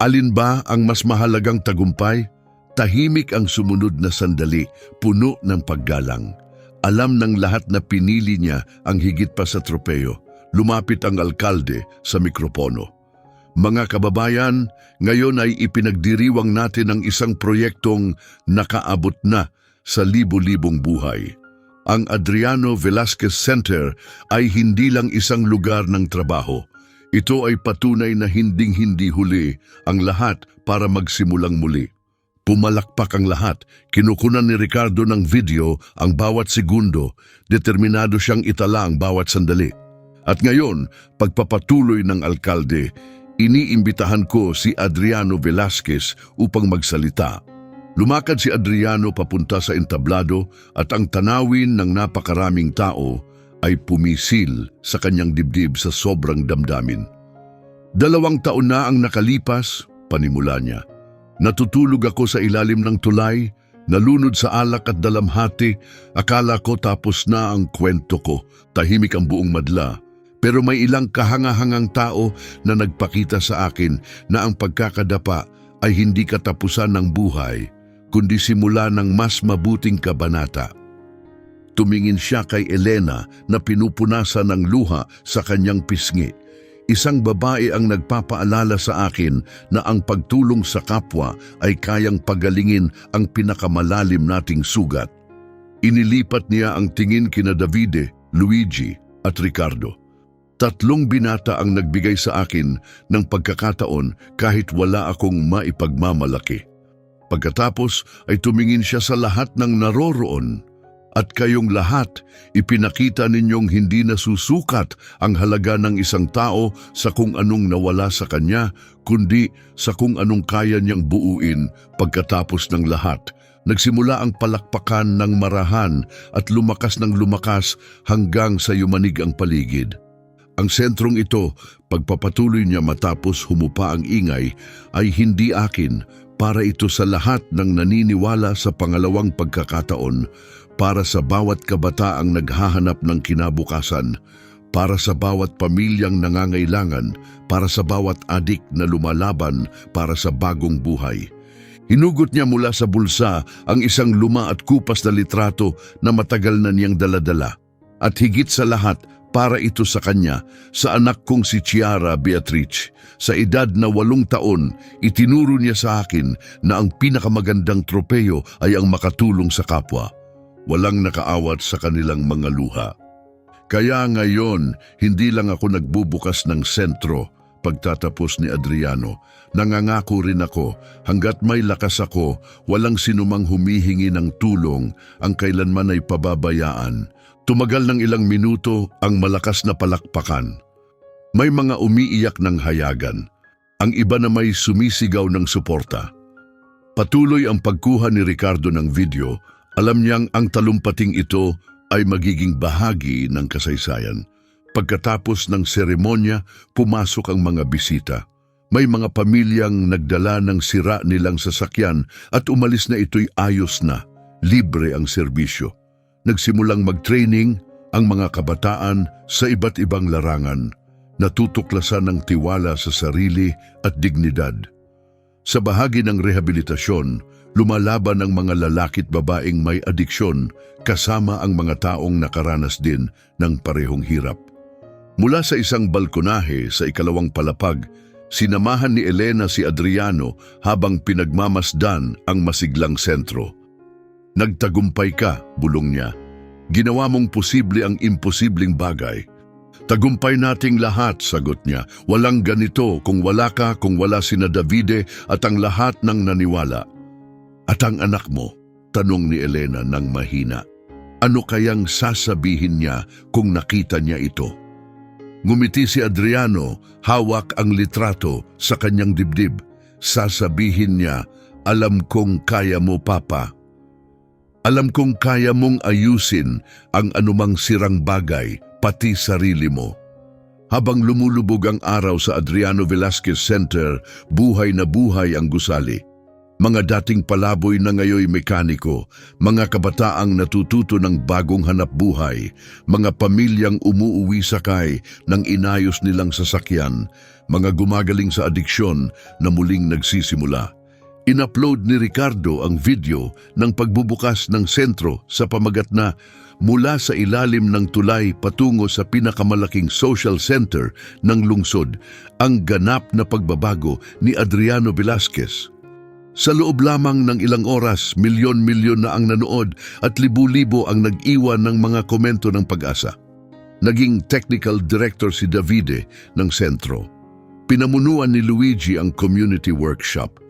Alin ba ang mas mahalagang tagumpay? Tahimik ang sumunod na sandali, puno ng paggalang. Alam ng lahat na pinili niya ang higit pa sa tropeyo. Lumapit ang alkalde sa mikropono. Mga kababayan, ngayon ay ipinagdiriwang natin ang isang proyektong nakaabot na sa libo-libong buhay. Ang Adriano Velasquez Center ay hindi lang isang lugar ng trabaho. Ito ay patunay na hinding-hindi huli ang lahat para magsimulang muli. Pumalakpak ang lahat. Kinukunan ni Ricardo ng video ang bawat segundo. Determinado siyang itala ang bawat sandali. At ngayon, pagpapatuloy ng alkalde, iniimbitahan ko si Adriano Velasquez upang magsalita. Lumakad si Adriano papunta sa entablado at ang tanawin ng napakaraming tao ay pumisil sa kanyang dibdib sa sobrang damdamin. 2 taon na ang nakalipas, panimula niya. Natutulog ako sa ilalim ng tulay, nalunod sa alak at dalamhati, akala ko tapos na ang kwento ko, tahimik ang buong madla. Pero may ilang kahangahangang tao na nagpakita sa akin na ang pagkakadapa ay hindi katapusan ng buhay, kundi simula ng mas mabuting kabanata. Tumingin siya kay Elena na pinupunasan ng luha sa kanyang pisngi. Isang babae ang nagpapaalala sa akin na ang pagtulong sa kapwa ay kayang pagalingin ang pinakamalalim nating sugat. Inilipat niya ang tingin kina Davide, Luigi at Ricardo. 3 binata ang nagbigay sa akin ng pagkakataon kahit wala akong maipagmamalaki. Pagkatapos ay tumingin siya sa lahat ng naroroon. At kayong lahat, ipinakita ninyong hindi nasusukat ang halaga ng isang tao sa kung anong nawala sa kanya, kundi sa kung anong kaya niyang buuin pagkatapos ng lahat. Nagsimula ang palakpakan ng marahan at lumakas ng lumakas hanggang sa yumanig ang paligid. Ang sentrong ito, pagpapatuloy niya matapos humupa ang ingay, ay hindi akin, para ito sa lahat ng naniniwala sa pangalawang pagkakataon, para sa bawat kabataang naghahanap ng kinabukasan, para sa bawat pamilyang nangangailangan, para sa bawat adik na lumalaban para sa bagong buhay. Hinugot niya mula sa bulsa ang isang luma at kupas na litrato na matagal na niyang daladala. At higit sa lahat, para ito sa kanya, sa anak kong si Chiara Beatrice. Sa edad na 8 taon, itinuro niya sa akin na ang pinakamagandang tropeyo ay ang makatulong sa kapwa. Walang nakaawat sa kanilang mga luha. Kaya ngayon, hindi lang ako nagbubukas ng sentro pagtatapos ni Adriano. Nangangako rin ako, hanggat may lakas ako, walang sinumang humihingi ng tulong ang kailanman ay pababayaan. Tumagal ng ilang minuto ang malakas na palakpakan. May mga umiiyak ng hayagan. Ang iba na may sumisigaw ng suporta. Patuloy ang pagkuha ni Ricardo ng video. Alam niyang ang talumpating ito ay magiging bahagi ng kasaysayan. Pagkatapos ng seremonya, pumasok ang mga bisita. May mga pamilyang nagdala ng sira nilang sasakyan at umalis na ito'y ayos na, libre ang serbisyo. Nagsimulang mag-training ang mga kabataan sa iba't ibang larangan, natutuklasan ng tiwala sa sarili at dignidad. Sa bahagi ng rehabilitasyon, lumalaban ang mga lalaki at babaeng may adiksyon kasama ang mga taong nakaranas din ng parehong hirap. Mula sa isang balkonahe sa 2nd palapag, sinamahan ni Elena si Adriano habang pinagmamasdan ang masiglang sentro. Nagtagumpay ka, bulong niya. Ginawa mong posible ang imposibleng bagay. Tagumpay nating lahat, sagot niya. Walang ganito kung wala ka, kung wala sina Davide at ang lahat ng naniwala. At ang anak mo, tanong ni Elena ng mahina. Ano kayang sasabihin niya kung nakita niya ito? Ngumiti si Adriano, hawak ang litrato sa kanyang dibdib. Sasabihin niya, alam kong kaya mo, Papa. Alam kong kaya mong ayusin ang anumang sirang bagay, pati sarili mo. Habang lumulubog ang araw sa Adriano Velasquez Center, buhay na buhay ang gusali. Mga dating palaboy na ngayoy mekaniko, mga kabataang natututo ng bagong hanap buhay, mga pamilyang umuuwi sakay ng inayos nilang sasakyan, mga gumagaling sa adiksyon na muling nagsisimula. In-upload ni Ricardo ang video ng pagbubukas ng sentro sa pamagat na mula sa ilalim ng tulay patungo sa pinakamalaking social center ng lungsod, ang ganap na pagbabago ni Adriano Velasquez. Sa loob lamang ng ilang oras, milyon-milyon na ang nanood at libu-libo ang nag-iwan ng mga komento ng pag-asa. Naging technical director si Davide ng sentro. Pinamunuan ni Luigi ang community workshop.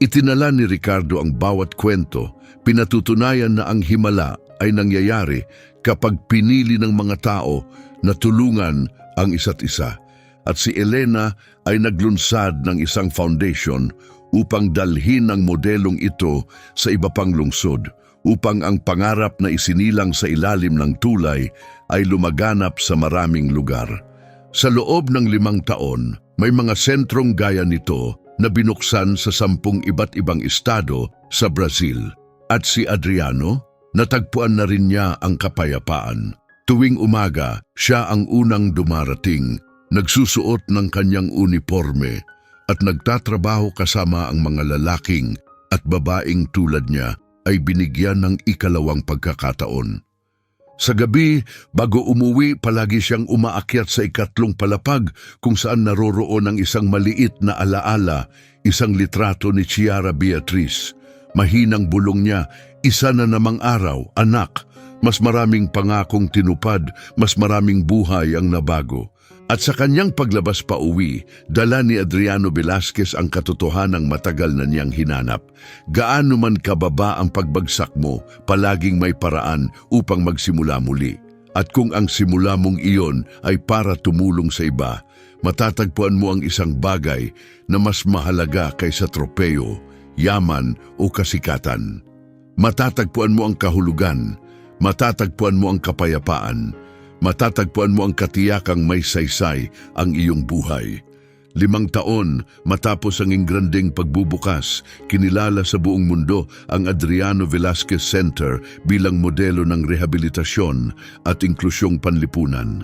Itinala ni Ricardo ang bawat kwento, pinatutunayan na ang himala ay nangyayari kapag pinili ng mga tao na tulungan ang isa't isa. At si Elena ay naglunsad ng isang foundation upang dalhin ang modelong ito sa iba pang lungsod, upang ang pangarap na isinilang sa ilalim ng tulay ay lumaganap sa maraming lugar. Sa loob ng 5 taon, may mga sentrong gaya nito na binuksan sa 10 iba't ibang estado sa Brazil. At si Adriano, natagpuan na rin niya ang kapayapaan. Tuwing umaga, siya ang unang dumarating, nagsusuot ng kanyang uniforme at nagtatrabaho kasama ang mga lalaking at babaeng tulad niya ay binigyan ng ikalawang pagkakataon. Sa gabi, bago umuwi, palagi siyang umaakyat sa ikatlong palapag kung saan naroroon ang isang maliit na alaala, isang litrato ni Chiara Beatriz. Mahinang bulong niya, "Isa na namang araw, anak. Mas maraming pangakong tinupad, mas maraming buhay ang nabago." At sa kanyang paglabas pa uwi, dala ni Adriano Velasquez ang katotohanang matagal na niyang hinanap. Gaano man kababa ang pagbagsak mo, palaging may paraan upang magsimula muli. At kung ang simula mong iyon ay para tumulong sa iba, matatagpuan mo ang isang bagay na mas mahalaga kaysa tropeo, yaman o kasikatan. Matatagpuan mo ang kahulugan, matatagpuan mo ang kapayapaan, matatagpuan mo ang katiyakang may saysay ang iyong buhay. 5 taon matapos ang ingranding pagbubukas, kinilala sa buong mundo ang Adriano Velasquez Center bilang modelo ng rehabilitasyon at inklusyong panlipunan.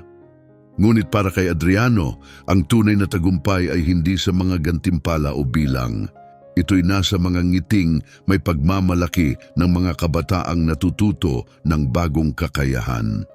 Ngunit para kay Adriano, ang tunay na tagumpay ay hindi sa mga gantimpala o bilang. Ito'y nasa mga ngiting may pagmamalaki ng mga kabataang natututo ng bagong kakayahan.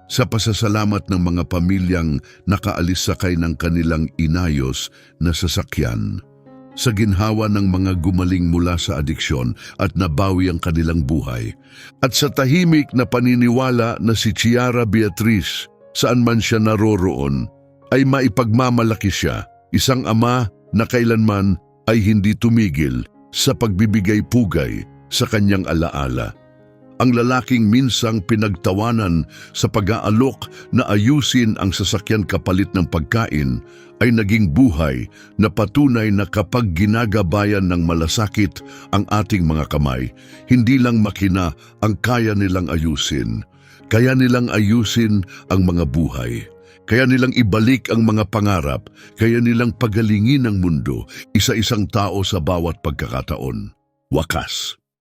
Sa pasasalamat ng mga pamilyang nakaalis sakay ng kanilang inayos na sasakyan. Sa ginhawa ng mga gumaling mula sa adiksyon at nabawi ang kanilang buhay. At sa tahimik na paniniwala na si Chiara Beatriz, saan man siya naroroon, ay maipagmamalaki siya, isang ama na kailanman ay hindi tumigil sa pagbibigay pugay sa kanyang alaala. Ang lalaking minsang pinagtawanan sa pag-aalok na ayusin ang sasakyan kapalit ng pagkain ay naging buhay na patunay na kapag ginagabayan ng malasakit ang ating mga kamay, hindi lang makina ang kaya nilang ayusin. Kaya nilang ayusin ang mga buhay. Kaya nilang ibalik ang mga pangarap, kaya nilang pagalingin ang mundo, isa-isang tao sa bawat pagkakataon. Wakas.